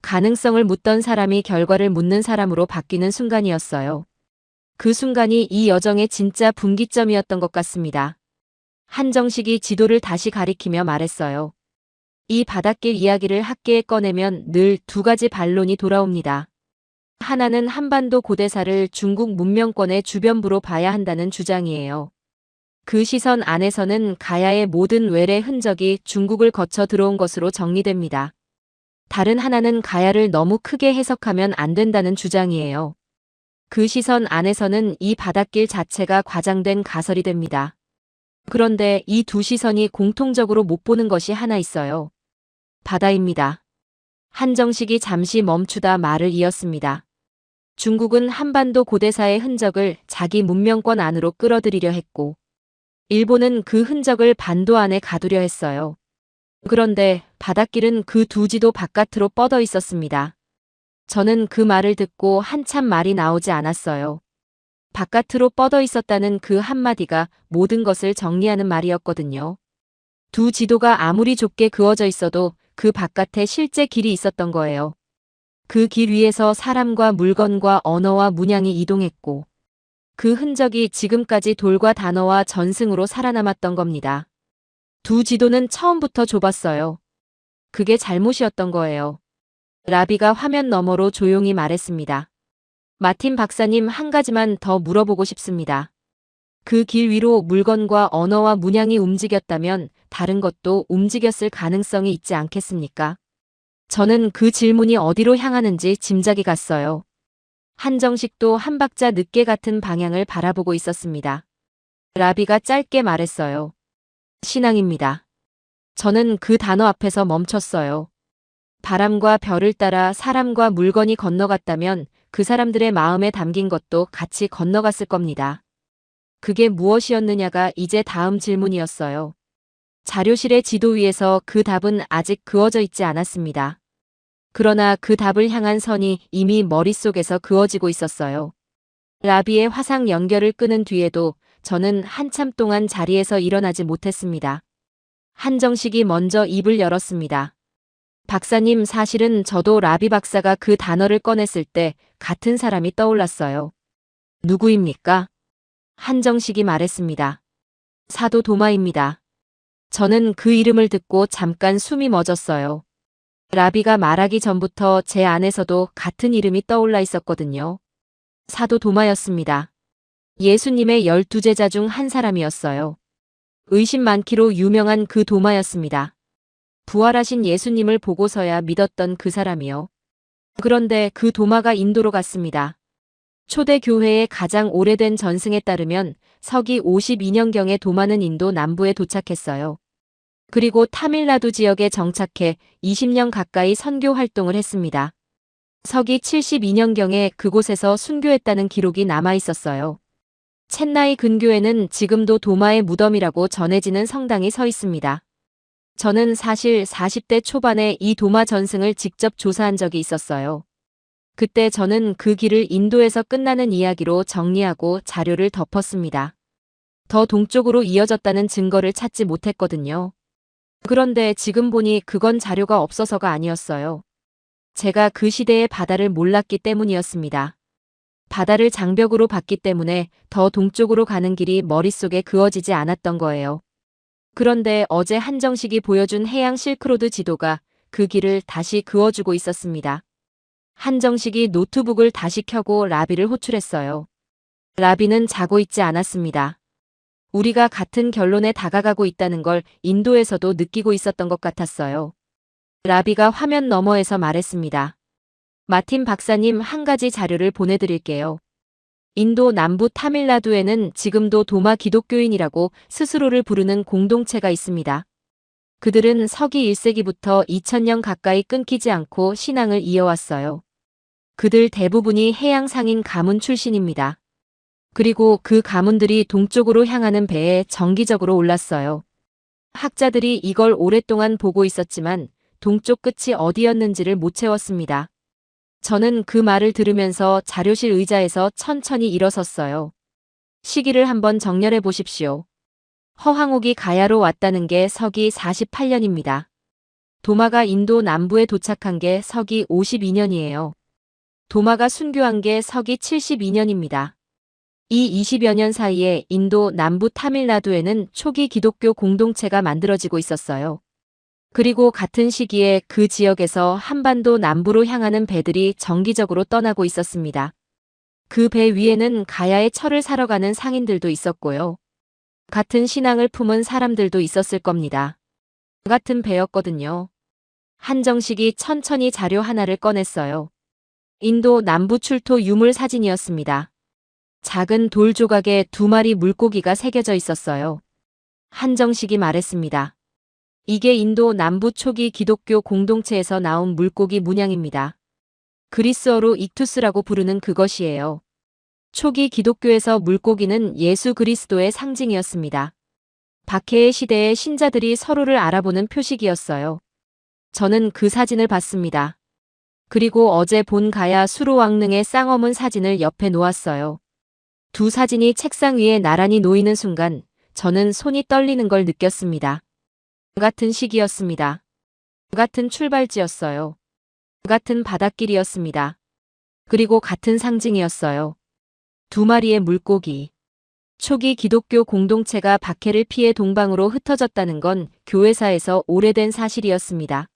가능성을 묻던 사람이 결과를 묻는 사람으로 바뀌는 순간이었어요. 그 순간이 이 여정의 진짜 분기점이었던 것 같습니다. 한정식이 지도를 다시 가리키며 말했어요. 이 바닷길 이야기를 학계에 꺼내면 늘 두 가지 반론이 돌아옵니다. 하나는 한반도 고대사를 중국 문명권의 주변부로 봐야 한다는 주장이에요. 그 시선 안에서는 가야의 모든 외래 흔적이 중국을 거쳐 들어온 것으로 정리됩니다. 다른 하나는 가야를 너무 크게 해석하면 안 된다는 주장이에요. 그 시선 안에서는 이 바닷길 자체가 과장된 가설이 됩니다. 그런데 이 두 시선이 공통적으로 못 보는 것이 하나 있어요. 바다입니다. 한정식이 잠시 멈추다 말을 이었습니다. 중국은 한반도 고대사의 흔적을 자기 문명권 안으로 끌어들이려 했고 일본은 그 흔적을 반도 안에 가두려 했어요. 그런데 바닷길은 그 두 지도 바깥으로 뻗어 있었습니다. 저는 그 말을 듣고 한참 말이 나오지 않았어요. 바깥으로 뻗어 있었다는 그 한마디가 모든 것을 정리하는 말이었거든요. 두 지도가 아무리 좁게 그어져 있어도 그 바깥에 실제 길이 있었던 거예요. 그 길 위에서 사람과 물건과 언어와 문양이 이동했고 그 흔적이 지금까지 돌과 단어와 전승으로 살아남았던 겁니다. 두 지도는 처음부터 좁았어요. 그게 잘못이었던 거예요. 라비가 화면 너머로 조용히 말했습니다. 마틴 박사님 한 가지만 더 물어보고 싶습니다. 그 길 위로 물건과 언어와 문양이 움직였다면 다른 것도 움직였을 가능성이 있지 않겠습니까? 저는 그 질문이 어디로 향하는지 짐작이 갔어요. 한정식도 한 박자 늦게 같은 방향을 바라보고 있었습니다. 라비가 짧게 말했어요. 신앙입니다. 저는 그 단어 앞에서 멈췄어요. 바람과 별을 따라 사람과 물건이 건너갔다면 그 사람들의 마음에 담긴 것도 같이 건너갔을 겁니다. 그게 무엇이었느냐가 이제 다음 질문이었어요. 자료실의 지도 위에서 그 답은 아직 그어져 있지 않았습니다. 그러나 그 답을 향한 선이 이미 머릿속에서 그어지고 있었어요. 라비의 화상 연결을 끄는 뒤에도 저는 한참 동안 자리에서 일어나지 못했습니다. 한정식이 먼저 입을 열었습니다. 박사님 사실은 저도 라비 박사가 그 단어를 꺼냈을 때 같은 사람이 떠올랐어요. 누구입니까? 한정식이 말했습니다. 사도 도마입니다. 저는 그 이름을 듣고 잠깐 숨이 멎었어요. 라비가 말하기 전부터 제 안에서도 같은 이름이 떠올라 있었거든요. 사도 도마였습니다. 예수님의 12제자 중 한 사람이었어요. 의심 많기로 유명한 그 도마였습니다. 부활하신 예수님을 보고서야 믿었던 그 사람이요. 그런데 그 도마가 인도로 갔습니다. 초대 교회의 가장 오래된 전승에 따르면 서기 52년경에 도마는 인도 남부에 도착했어요. 그리고 타밀나두 지역에 정착해 20년 가까이 선교 활동을 했습니다. 서기 72년경에 그곳에서 순교했다는 기록이 남아 있었어요. 첸나이 근교에는 지금도 도마의 무덤이라고 전해지는 성당이 서 있습니다. 저는 사실 40대 초반에 이 도마 전승을 직접 조사한 적이 있었어요. 그때 저는 그 길을 인도에서 끝나는 이야기로 정리하고 자료를 덮었습니다. 더 동쪽으로 이어졌다는 증거를 찾지 못했거든요. 그런데 지금 보니 그건 자료가 없어서가 아니었어요. 제가 그 시대의 바다를 몰랐기 때문이었습니다. 바다를 장벽으로 봤기 때문에 더 동쪽으로 가는 길이 머릿속에 그어지지 않았던 거예요. 그런데 어제 한정식이 보여준 해양 실크로드 지도가 그 길을 다시 그어주고 있었습니다. 한정식이 노트북을 다시 켜고 라비를 호출했어요. 라비는 자고 있지 않았습니다. 우리가 같은 결론에 다가가고 있다는 걸 인도에서도 느끼고 있었던 것 같았어요. 라비가 화면 너머에서 말했습니다. 마틴 박사님, 한 가지 자료를 보내드릴게요. 인도 남부 타밀나두에는 지금도 도마 기독교인이라고 스스로를 부르는 공동체가 있습니다. 그들은 서기 1세기부터 2000년 가까이 끊기지 않고 신앙을 이어왔어요. 그들 대부분이 해양 상인 가문 출신입니다. 그리고 그 가문들이 동쪽으로 향하는 배에 정기적으로 올랐어요. 학자들이 이걸 오랫동안 보고 있었지만 동쪽 끝이 어디였는지를 못 채웠습니다. 저는 그 말을 들으면서 자료실 의자에서 천천히 일어섰어요. 시기를 한번 정렬해 보십시오. 허황옥이 가야로 왔다는 게 서기 48년입니다. 도마가 인도 남부에 도착한 게 서기 52년이에요. 도마가 순교한 게 서기 72년입니다. 이 20여 년 사이에 인도 남부 타밀나두에는 초기 기독교 공동체가 만들어지고 있었어요. 그리고 같은 시기에 그 지역에서 한반도 남부로 향하는 배들이 정기적으로 떠나고 있었습니다. 그 배 위에는 가야의 철을 사러 가는 상인들도 있었고요. 같은 신앙을 품은 사람들도 있었을 겁니다. 같은 배였거든요. 한정식이 천천히 자료 하나를 꺼냈어요. 인도 남부 출토 유물 사진이었습니다. 작은 돌 조각에 2마리 물고기가 새겨져 있었어요. 한정식이 말했습니다. 이게 인도 남부 초기 기독교 공동체에서 나온 물고기 문양입니다. 그리스어로 익투스라고 부르는 그것이에요. 초기 기독교에서 물고기는 예수 그리스도의 상징이었습니다. 박해의 시대에 신자들이 서로를 알아보는 표식이었어요. 저는 그 사진을 봤습니다. 그리고 어제 본 가야 수로왕릉의 쌍어문 사진을 옆에 놓았어요. 두 사진이 책상 위에 나란히 놓이는 순간 저는 손이 떨리는 걸 느꼈습니다. 같은 시기였습니다. 같은 출발지였어요. 같은 바닷길이었습니다. 그리고 같은 상징이었어요. 2마리의 물고기. 초기 기독교 공동체가 박해를 피해 동방으로 흩어졌다는 건 교회사에서 오래된 사실이었습니다.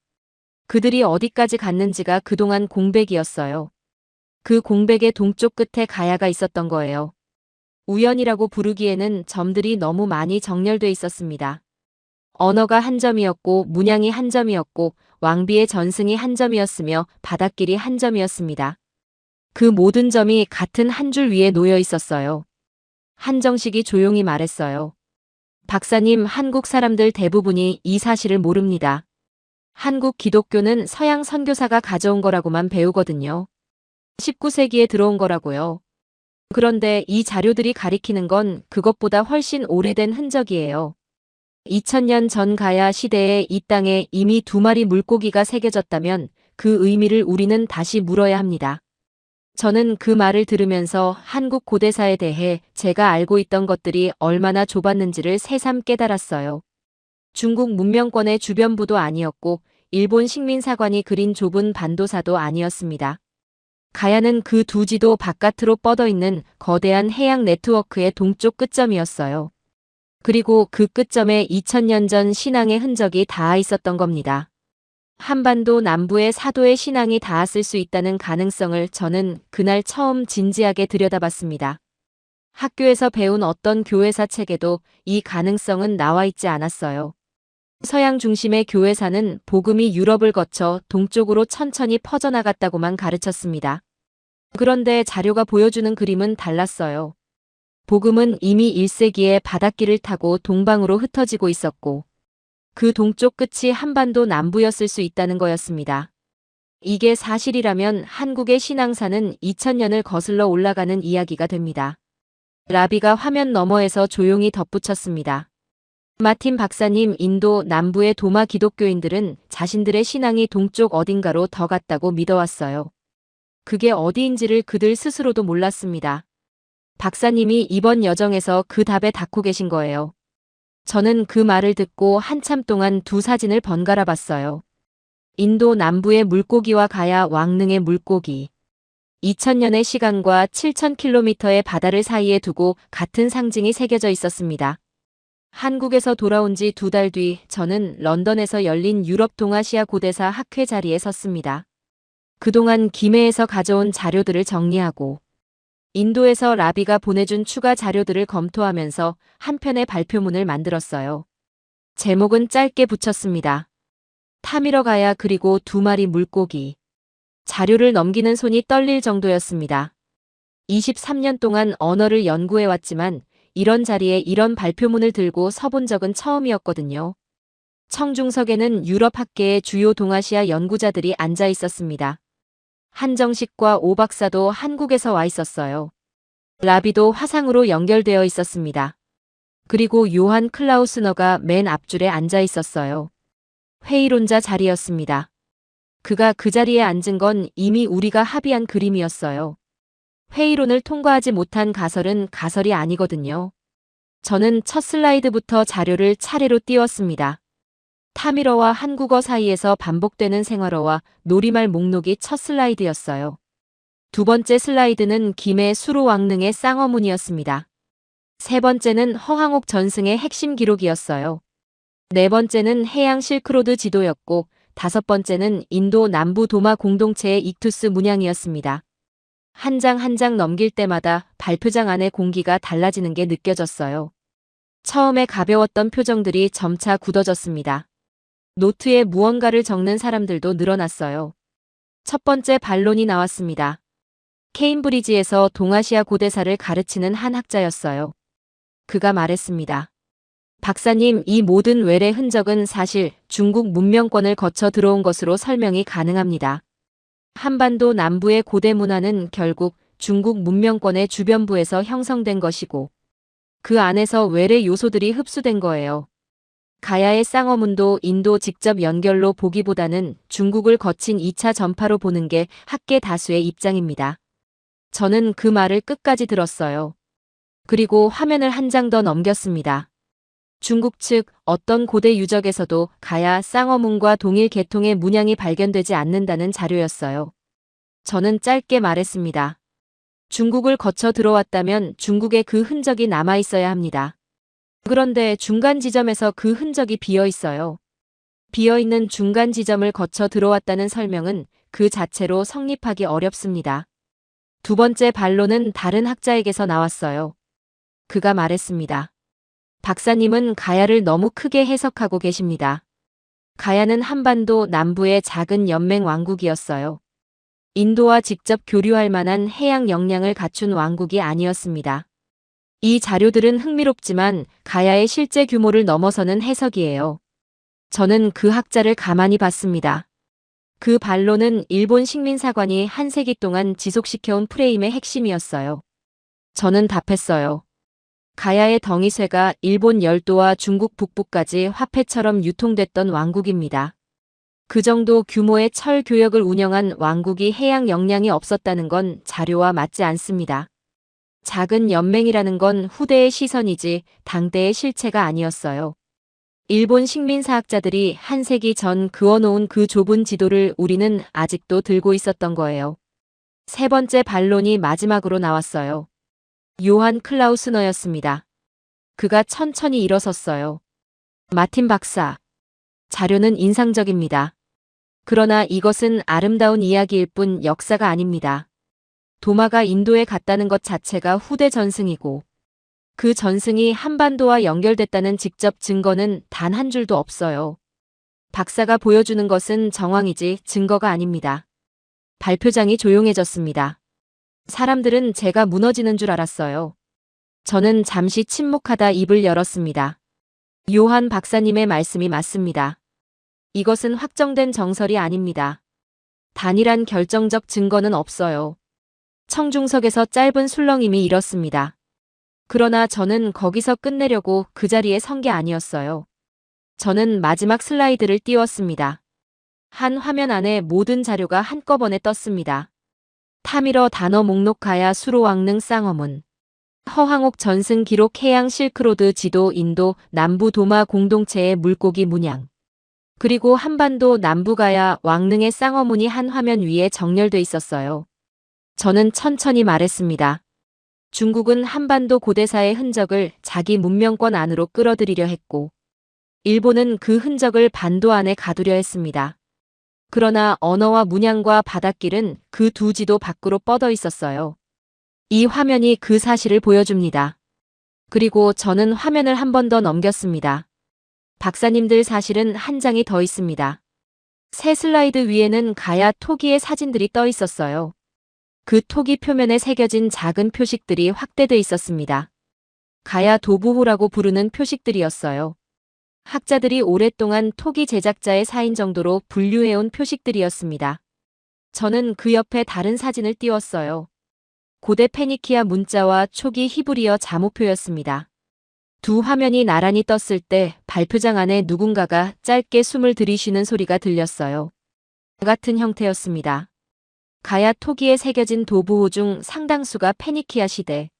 그들이 어디까지 갔는지가 그동안 공백이었어요. 그 공백의 동쪽 끝에 가야가 있었던 거예요. 우연이라고 부르기에는 점들이 너무 많이 정렬돼 있었습니다. 언어가 한 점이었고 문양이 한 점이었고 왕비의 전승이 한 점이었으며 바닷길이 한 점이었습니다. 그 모든 점이 같은 한 줄 위에 놓여 있었어요. 한정식이 조용히 말했어요. 박사님, 한국 사람들 대부분이 이 사실을 모릅니다. 한국 기독교는 서양 선교사가 가져온 거라고만 배우거든요. 19세기에 들어온 거라고요. 그런데 이 자료들이 가리키는 건 그것보다 훨씬 오래된 흔적이에요. 2000년 전 가야 시대에 이 땅에 이미 2마리 물고기가 새겨졌다면 그 의미를 우리는 다시 물어야 합니다. 저는 그 말을 들으면서 한국 고대사에 대해 제가 알고 있던 것들이 얼마나 좁았는지를 새삼 깨달았어요. 중국 문명권의 주변부도 아니었고 일본 식민사관이 그린 좁은 반도사도 아니었습니다. 가야는 그 두 지도 바깥으로 뻗어 있는 거대한 해양 네트워크의 동쪽 끝점이었어요. 그리고 그 끝점에 2000년 전 신앙의 흔적이 닿아 있었던 겁니다. 한반도 남부에 사도의 신앙이 닿았을 수 있다는 가능성을 저는 그날 처음 진지하게 들여다봤습니다. 학교에서 배운 어떤 교회사 책에도 이 가능성은 나와 있지 않았어요. 서양 중심의 교회사는 복음이 유럽을 거쳐 동쪽으로 천천히 퍼져나갔다고만 가르쳤습니다. 그런데 자료가 보여주는 그림은 달랐어요. 복음은 이미 1세기에 바닷길을 타고 동방으로 흩어지고 있었고 그 동쪽 끝이 한반도 남부였을 수 있다는 거였습니다. 이게 사실이라면 한국의 신앙사는 2000년을 거슬러 올라가는 이야기가 됩니다. 라비가 화면 너머에서 조용히 덧붙였습니다. 마틴 박사님, 인도 남부의 도마 기독교인들은 자신들의 신앙이 동쪽 어딘가로 더 갔다고 믿어왔어요. 그게 어디인지를 그들 스스로도 몰랐습니다. 박사님이 이번 여정에서 그 답에 닿고 계신 거예요. 저는 그 말을 듣고 한참 동안 두 사진을 번갈아 봤어요. 인도 남부의 물고기와 가야 왕릉의 물고기. 2000년의 시간과 7000km의 바다를 사이에 두고 같은 상징이 새겨져 있었습니다. 한국에서 돌아온 지 2달 뒤 저는 런던에서 열린 유럽 동아시아 고대사 학회 자리에 섰습니다. 그동안 김해에서 가져온 자료들을 정리하고 인도에서 라비가 보내준 추가 자료들을 검토하면서 한 편의 발표문을 만들었어요. 제목은 짧게 붙였습니다. 타미러 가야 그리고 2마리 물고기. 자료를 넘기는 손이 떨릴 정도였습니다. 23년 동안 언어를 연구해왔지만 이런 자리에 이런 발표문을 들고 서본 적은 처음이었거든요. 청중석에는 유럽 학계의 주요 동아시아 연구자들이 앉아 있었습니다. 한정식과 오 박사도 한국에서 와 있었어요. 라비도 화상으로 연결되어 있었습니다. 그리고 요한 클라우스너가 맨 앞줄에 앉아 있었어요. 회의론자 자리였습니다. 그가 그 자리에 앉은 건 이미 우리가 합의한 그림이었어요. 회의론을 통과하지 못한 가설은 가설이 아니거든요. 저는 첫 슬라이드부터 자료를 차례로 띄웠습니다. 타미러와 한국어 사이에서 반복되는 생활어와 놀이말 목록이 첫 슬라이드였어요. 두 번째 슬라이드는 김해 수로왕릉의 쌍어문이었습니다. 세 번째는 허황옥 전승의 핵심 기록이었어요. 네 번째는 해양 실크로드 지도였고 다섯 번째는 인도 남부 도마 공동체의 익투스 문양이었습니다. 한 장 한 장 넘길 때마다 발표장 안의 공기가 달라지는 게 느껴졌어요. 처음에 가벼웠던 표정들이 점차 굳어졌습니다. 노트에 무언가를 적는 사람들도 늘어났어요. 첫 번째 반론이 나왔습니다. 케임브리지에서 동아시아 고대사를 가르치는 한 학자였어요. 그가 말했습니다. 박사님, 이 모든 외래 흔적은 사실 중국 문명권을 거쳐 들어온 것으로 설명이 가능합니다. 한반도 남부의 고대 문화는 결국 중국 문명권의 주변부에서 형성된 것이고 그 안에서 외래 요소들이 흡수된 거예요. 가야의 쌍어문도 인도 직접 연결로 보기보다는 중국을 거친 2차 전파로 보는 게 학계 다수의 입장입니다. 저는 그 말을 끝까지 들었어요. 그리고 화면을 한 장 더 넘겼습니다. 중국 측 어떤 고대 유적에서도 가야 쌍어문과 동일 계통의 문양이 발견되지 않는다는 자료였어요. 저는 짧게 말했습니다. 중국을 거쳐 들어왔다면 중국에 그 흔적이 남아 있어야 합니다. 그런데 중간 지점에서 그 흔적이 비어 있어요. 비어 있는 중간 지점을 거쳐 들어왔다는 설명은 그 자체로 성립하기 어렵습니다. 두 번째 반론은 다른 학자에게서 나왔어요. 그가 말했습니다. 박사님은 가야를 너무 크게 해석하고 계십니다. 가야는 한반도 남부의 작은 연맹 왕국이었어요. 인도와 직접 교류할 만한 해양 역량을 갖춘 왕국이 아니었습니다. 이 자료들은 흥미롭지만 가야의 실제 규모를 넘어서는 해석이에요. 저는 그 학자를 가만히 봤습니다. 그 반론은 일본 식민사관이 한 세기 동안 지속시켜온 프레임의 핵심이었어요. 저는 답했어요. 가야의 덩이쇠가 일본 열도와 중국 북부까지 화폐처럼 유통됐던 왕국입니다. 그 정도 규모의 철 교역을 운영한 왕국이 해양 역량이 없었다는 건 자료와 맞지 않습니다. 작은 연맹이라는 건 후대의 시선이지 당대의 실체가 아니었어요. 일본 식민사학자들이 한 세기 전 그어놓은 그 좁은 지도를 우리는 아직도 들고 있었던 거예요. 세 번째 반론이 마지막으로 나왔어요. 요한 클라우스너였습니다. 그가 천천히 일어섰어요. 마틴 박사. 자료는 인상적입니다. 그러나 이것은 아름다운 이야기일 뿐 역사가 아닙니다. 도마가 인도에 갔다는 것 자체가 후대 전승이고 그 전승이 한반도와 연결됐다는 직접 증거는 단 한 줄도 없어요. 박사가 보여주는 것은 정황이지 증거가 아닙니다. 발표장이 조용해졌습니다. 사람들은 제가 무너지는 줄 알았어요. 저는 잠시 침묵하다 입을 열었습니다. 요한 박사님의 말씀이 맞습니다. 이것은 확정된 정설이 아닙니다. 단일한 결정적 증거는 없어요. 청중석에서 짧은 술렁임이 일었습니다. 그러나 저는 거기서 끝내려고 그 자리에 선 게 아니었어요. 저는 마지막 슬라이드를 띄웠습니다. 한 화면 안에 모든 자료가 한꺼번에 떴습니다. 타미러 단어 목록 가야 수로왕릉 쌍어문. 허황옥 전승 기록 해양 실크로드 지도 인도 남부 도마 공동체의 물고기 문양. 그리고 한반도 남부 가야 왕릉의 쌍어문이 한 화면 위에 정렬돼 있었어요. 저는 천천히 말했습니다. 중국은 한반도 고대사의 흔적을 자기 문명권 안으로 끌어들이려 했고 일본은 그 흔적을 반도 안에 가두려 했습니다. 그러나 언어와 문양과 바닷길은 그 두 지도 밖으로 뻗어 있었어요. 이 화면이 그 사실을 보여줍니다. 그리고 저는 화면을 한 번 더 넘겼습니다. 박사님들 사실은 한 장이 더 있습니다. 새 슬라이드 위에는 가야 토기의 사진들이 떠 있었어요. 그 토기 표면에 새겨진 작은 표식들이 확대돼 있었습니다. 가야 도부호라고 부르는 표식들이었어요. 학자들이 오랫동안 토기 제작자의 사인 정도로 분류해온 표식들이었습니다. 저는 그 옆에 다른 사진을 띄웠어요. 고대 페니키아 문자와 초기 히브리어 자모표였습니다. 두 화면이 나란히 떴을 때 발표장 안에 누군가가 짧게 숨을 들이쉬는 소리가 들렸어요. 같은 형태였습니다. 가야 토기에 새겨진 도부호 중 상당수가 페니키아 시대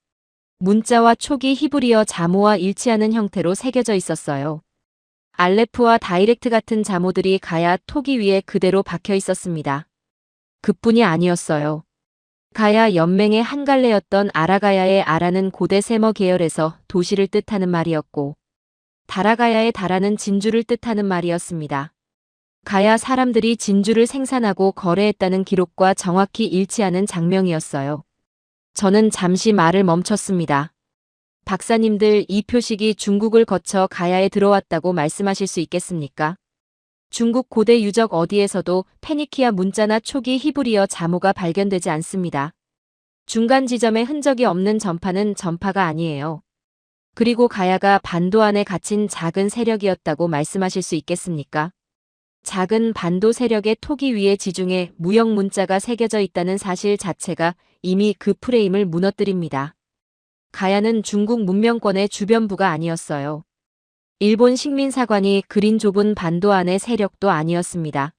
문자와 초기 히브리어 자모와 일치하는 형태로 새겨져 있었어요. 알레프와 다이렉트 같은 자모들이 가야 토기 위에 그대로 박혀 있었습니다. 그뿐이 아니었어요. 가야 연맹의 한 갈래였던 아라가야의 아라는 고대 세머 계열에서 도시를 뜻하는 말이었고 다라가야의 다라는 진주를 뜻하는 말이었습니다. 가야 사람들이 진주를 생산하고 거래했다는 기록과 정확히 일치하는 장명이었어요. 저는 잠시 말을 멈췄습니다. 박사님들, 이 표식이 중국을 거쳐 가야에 들어왔다고 말씀하실 수 있겠습니까? 중국 고대 유적 어디에서도 페니키아 문자나 초기 히브리어 자모가 발견되지 않습니다. 중간 지점에 흔적이 없는 전파는 전파가 아니에요. 그리고 가야가 반도 안에 갇힌 작은 세력이었다고 말씀하실 수 있겠습니까? 작은 반도 세력의 토기 위에 지중해 무역 문자가 새겨져 있다는 사실 자체가 이미 그 프레임을 무너뜨립니다. 가야는 중국 문명권의 주변부가 아니었어요. 일본 식민사관이 그린 좁은 반도 안의 세력도 아니었습니다.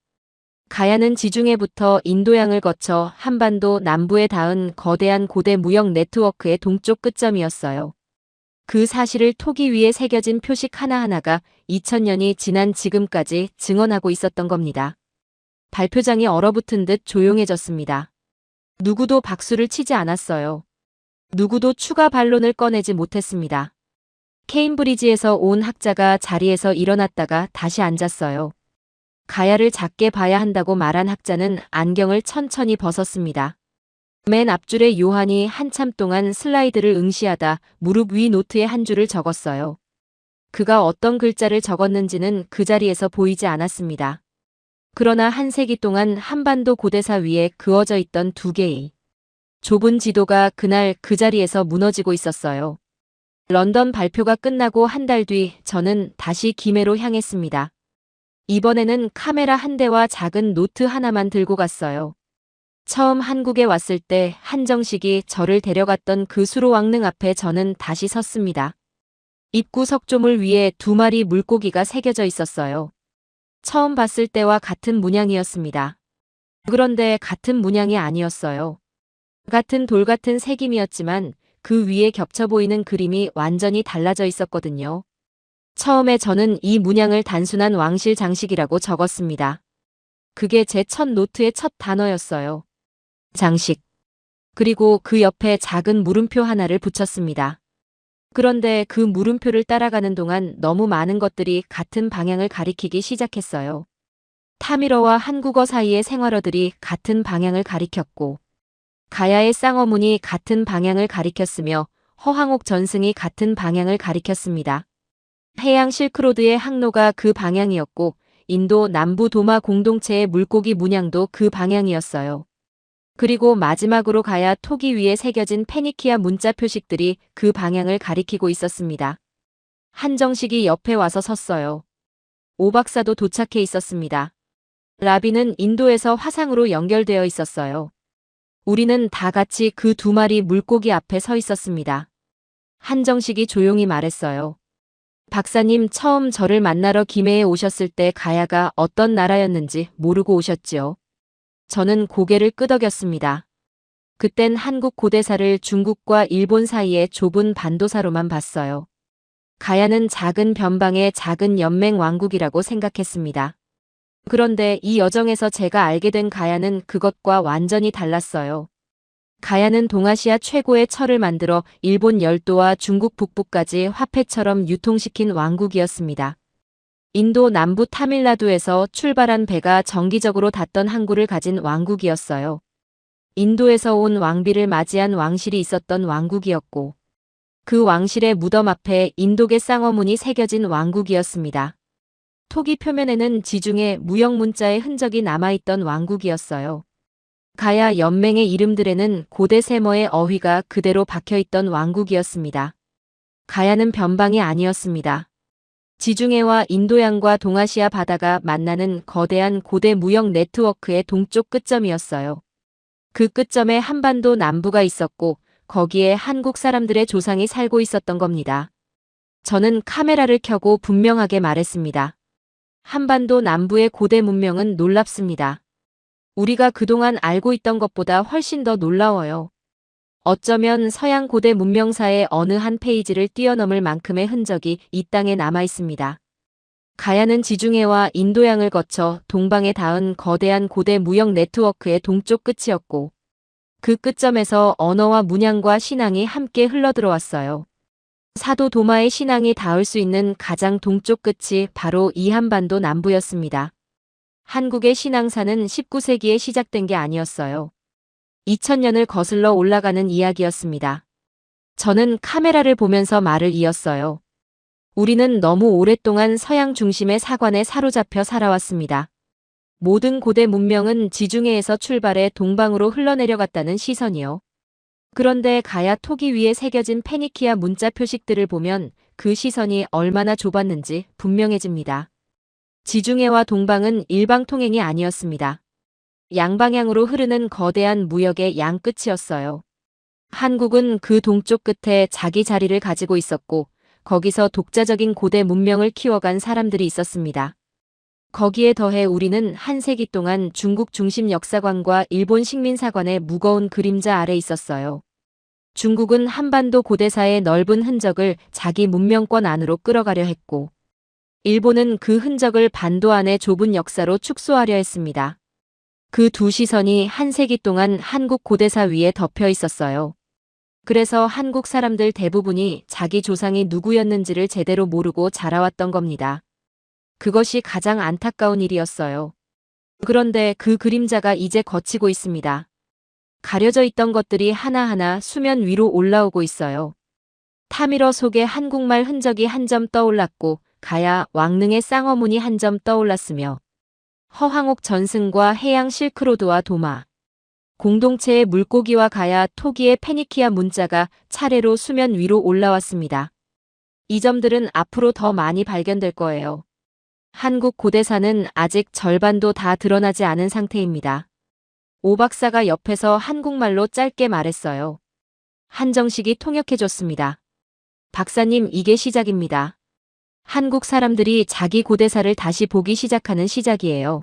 가야는 지중해부터 인도양을 거쳐 한반도 남부에 닿은 거대한 고대 무역 네트워크의 동쪽 끝점이었어요. 그 사실을 토기 위에 새겨진 표식 하나하나가 2000년이 지난 지금까지 증언하고 있었던 겁니다. 발표장이 얼어붙은 듯 조용해졌습니다. 누구도 박수를 치지 않았어요. 누구도 추가 반론을 꺼내지 못했습니다. 케임브리지에서 온 학자가 자리에서 일어났다가 다시 앉았어요. 가야를 작게 봐야 한다고 말한 학자는 안경을 천천히 벗었습니다. 맨 앞줄에 요한이 한참 동안 슬라이드를 응시하다 무릎 위 노트에 한 줄을 적었어요. 그가 어떤 글자를 적었는지는 그 자리에서 보이지 않았습니다. 그러나 한 세기 동안 한반도 고대사 위에 그어져 있던 두 개의 좁은 지도가 그날 그 자리에서 무너지고 있었어요. 런던 발표가 끝나고 한 달 뒤 저는 다시 김해로 향했습니다. 이번에는 카메라 한 대와 작은 노트 하나만 들고 갔어요. 처음 한국에 왔을 때 한정식이 저를 데려갔던 그 수로왕릉 앞에 저는 다시 섰습니다. 입구 석조물 위에 두 마리 물고기가 새겨져 있었어요. 처음 봤을 때와 같은 문양이었습니다. 그런데 같은 문양이 아니었어요. 같은 돌 같은 새김이었지만 그 위에 겹쳐 보이는 그림이 완전히 달라져 있었거든요. 처음에 저는 이 문양을 단순한 왕실 장식이라고 적었습니다. 그게 제 첫 노트의 첫 단어였어요. 장식. 그리고 그 옆에 작은 물음표 하나를 붙였습니다. 그런데 그 물음표를 따라가는 동안 너무 많은 것들이 같은 방향을 가리키기 시작했어요. 타밀어와 한국어 사이의 생활어들이 같은 방향을 가리켰고, 가야의 쌍어문이 같은 방향을 가리켰으며 허황옥 전승이 같은 방향을 가리켰습니다. 해양 실크로드의 항로가 그 방향이었고, 인도 남부 도마 공동체의 물고기 문양도 그 방향이었어요. 그리고 마지막으로 가야 토기 위에 새겨진 페니키아 문자 표식들이 그 방향을 가리키고 있었습니다. 한정식이 옆에 와서 섰어요. 오 박사도 도착해 있었습니다. 라비는 인도에서 화상으로 연결되어 있었어요. 우리는 다 같이 그 두 마리 물고기 앞에 서 있었습니다. 한정식이 조용히 말했어요. 박사님, 처음 저를 만나러 김해에 오셨을 때 가야가 어떤 나라였는지 모르고 오셨지요. 저는 고개를 끄덕였습니다. 그땐 한국 고대사를 중국과 일본 사이의 좁은 반도사로만 봤어요. 가야는 작은 변방의 작은 연맹 왕국이라고 생각했습니다. 그런데 이 여정에서 제가 알게 된 가야는 그것과 완전히 달랐어요. 가야는 동아시아 최고의 철을 만들어 일본 열도와 중국 북부까지 화폐처럼 유통시킨 왕국이었습니다. 인도 남부 타밀나두에서 출발한 배가 정기적으로 닿던 항구를 가진 왕국이었어요. 인도에서 온 왕비를 맞이한 왕실이 있었던 왕국이었고, 그 왕실의 무덤 앞에 인도계 쌍어문이 새겨진 왕국이었습니다. 토기 표면에는 지중해 무역 문자의 흔적이 남아있던 왕국이었어요. 가야 연맹의 이름들에는 고대 세머의 어휘가 그대로 박혀있던 왕국이었습니다. 가야는 변방이 아니었습니다. 지중해와 인도양과 동아시아 바다가 만나는 거대한 고대 무역 네트워크의 동쪽 끝점이었어요. 그 끝점에 한반도 남부가 있었고 거기에 한국 사람들의 조상이 살고 있었던 겁니다. 저는 카메라를 켜고 분명하게 말했습니다. 한반도 남부의 고대 문명은 놀랍습니다. 우리가 그동안 알고 있던 것보다 훨씬 더 놀라워요. 어쩌면 서양 고대 문명사의 어느 한 페이지를 뛰어넘을 만큼의 흔적이 이 땅에 남아 있습니다. 가야는 지중해와 인도양을 거쳐 동방에 닿은 거대한 고대 무역 네트워크의 동쪽 끝이었고, 그 끝점에서 언어와 문양과 신앙이 함께 흘러들어왔어요. 사도 도마의 신앙이 닿을 수 있는 가장 동쪽 끝이 바로 이 한반도 남부였습니다. 한국의 신앙사는 19세기에 시작된 게 아니었어요. 2000년을 거슬러 올라가는 이야기였습니다. 저는 카메라를 보면서 말을 이었어요. 우리는 너무 오랫동안 서양 중심의 사관에 사로잡혀 살아왔습니다. 모든 고대 문명은 지중해에서 출발해 동방으로 흘러내려갔다는 시선이요. 그런데 가야 토기 위에 새겨진 페니키아 문자 표식들을 보면 그 시선이 얼마나 좁았는지 분명해집니다. 지중해와 동방은 일방통행이 아니었습니다. 양방향으로 흐르는 거대한 무역의 양끝이었어요. 한국은 그 동쪽 끝에 자기 자리를 가지고 있었고 거기서 독자적인 고대 문명을 키워간 사람들이 있었습니다. 거기에 더해 우리는 한 세기 동안 중국 중심 역사관과 일본 식민사관의 무거운 그림자 아래 있었어요. 중국은 한반도 고대사의 넓은 흔적을 자기 문명권 안으로 끌어가려 했고, 일본은 그 흔적을 반도 안의 좁은 역사로 축소하려 했습니다. 그 두 시선이 한 세기 동안 한국 고대사 위에 덮여 있었어요. 그래서 한국 사람들 대부분이 자기 조상이 누구였는지를 제대로 모르고 자라왔던 겁니다. 그것이 가장 안타까운 일이었어요. 그런데 그 그림자가 이제 걷히고 있습니다. 가려져 있던 것들이 하나하나 수면 위로 올라오고 있어요. 타밀어 속에 한국말 흔적이 한 점 떠올랐고 가야 왕릉의 쌍어문이 한 점 떠올랐으며 허황옥 전승과 해양 실크로드와 도마, 공동체의 물고기와 가야 토기의 페니키아 문자가 차례로 수면 위로 올라왔습니다. 이 점들은 앞으로 더 많이 발견될 거예요. 한국 고대사는 아직 절반도 다 드러나지 않은 상태입니다. 오 박사가 옆에서 한국말로 짧게 말했어요. 한정식이 통역해줬습니다. 박사님, 이게 시작입니다. 한국 사람들이 자기 고대사를 다시 보기 시작하는 시작이에요.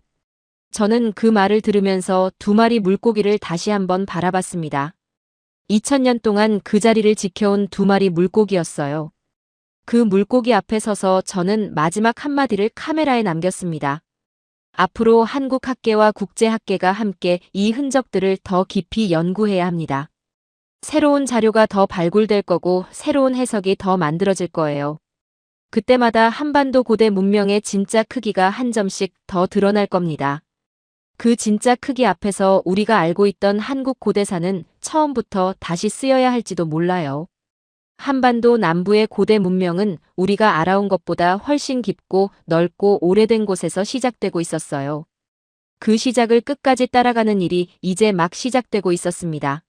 저는 그 말을 들으면서 두 마리 물고기를 다시 한번 바라봤습니다. 2000년 동안 그 자리를 지켜온 두 마리 물고기였어요. 그 물고기 앞에 서서 저는 마지막 한마디를 카메라에 남겼습니다. 앞으로 한국 학계와 국제 학계가 함께 이 흔적들을 더 깊이 연구해야 합니다. 새로운 자료가 더 발굴될 거고 새로운 해석이 더 만들어질 거예요. 그때마다 한반도 고대 문명의 진짜 크기가 한 점씩 더 드러날 겁니다. 그 진짜 크기 앞에서 우리가 알고 있던 한국 고대사는 처음부터 다시 쓰여야 할지도 몰라요. 한반도 남부의 고대 문명은 우리가 알아온 것보다 훨씬 깊고 넓고 오래된 곳에서 시작되고 있었어요. 그 시작을 끝까지 따라가는 일이 이제 막 시작되고 있었습니다.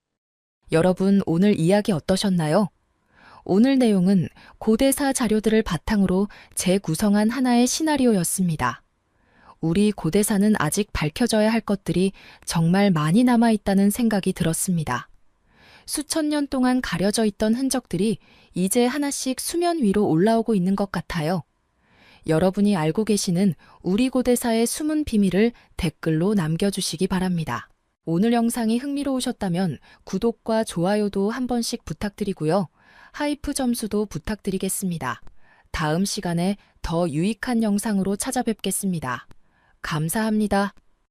여러분, 오늘 이야기 어떠셨나요? 오늘 내용은 고대사 자료들을 바탕으로 재구성한 하나의 시나리오였습니다. 우리 고대사는 아직 밝혀져야 할 것들이 정말 많이 남아있다는 생각이 들었습니다. 수천 년 동안 가려져 있던 흔적들이 이제 하나씩 수면 위로 올라오고 있는 것 같아요. 여러분이 알고 계시는 우리 고대사의 숨은 비밀을 댓글로 남겨주시기 바랍니다. 오늘 영상이 흥미로우셨다면 구독과 좋아요도 한 번씩 부탁드리고요. 하이프 점수도 부탁드리겠습니다. 다음 시간에 더 유익한 영상으로 찾아뵙겠습니다. 감사합니다.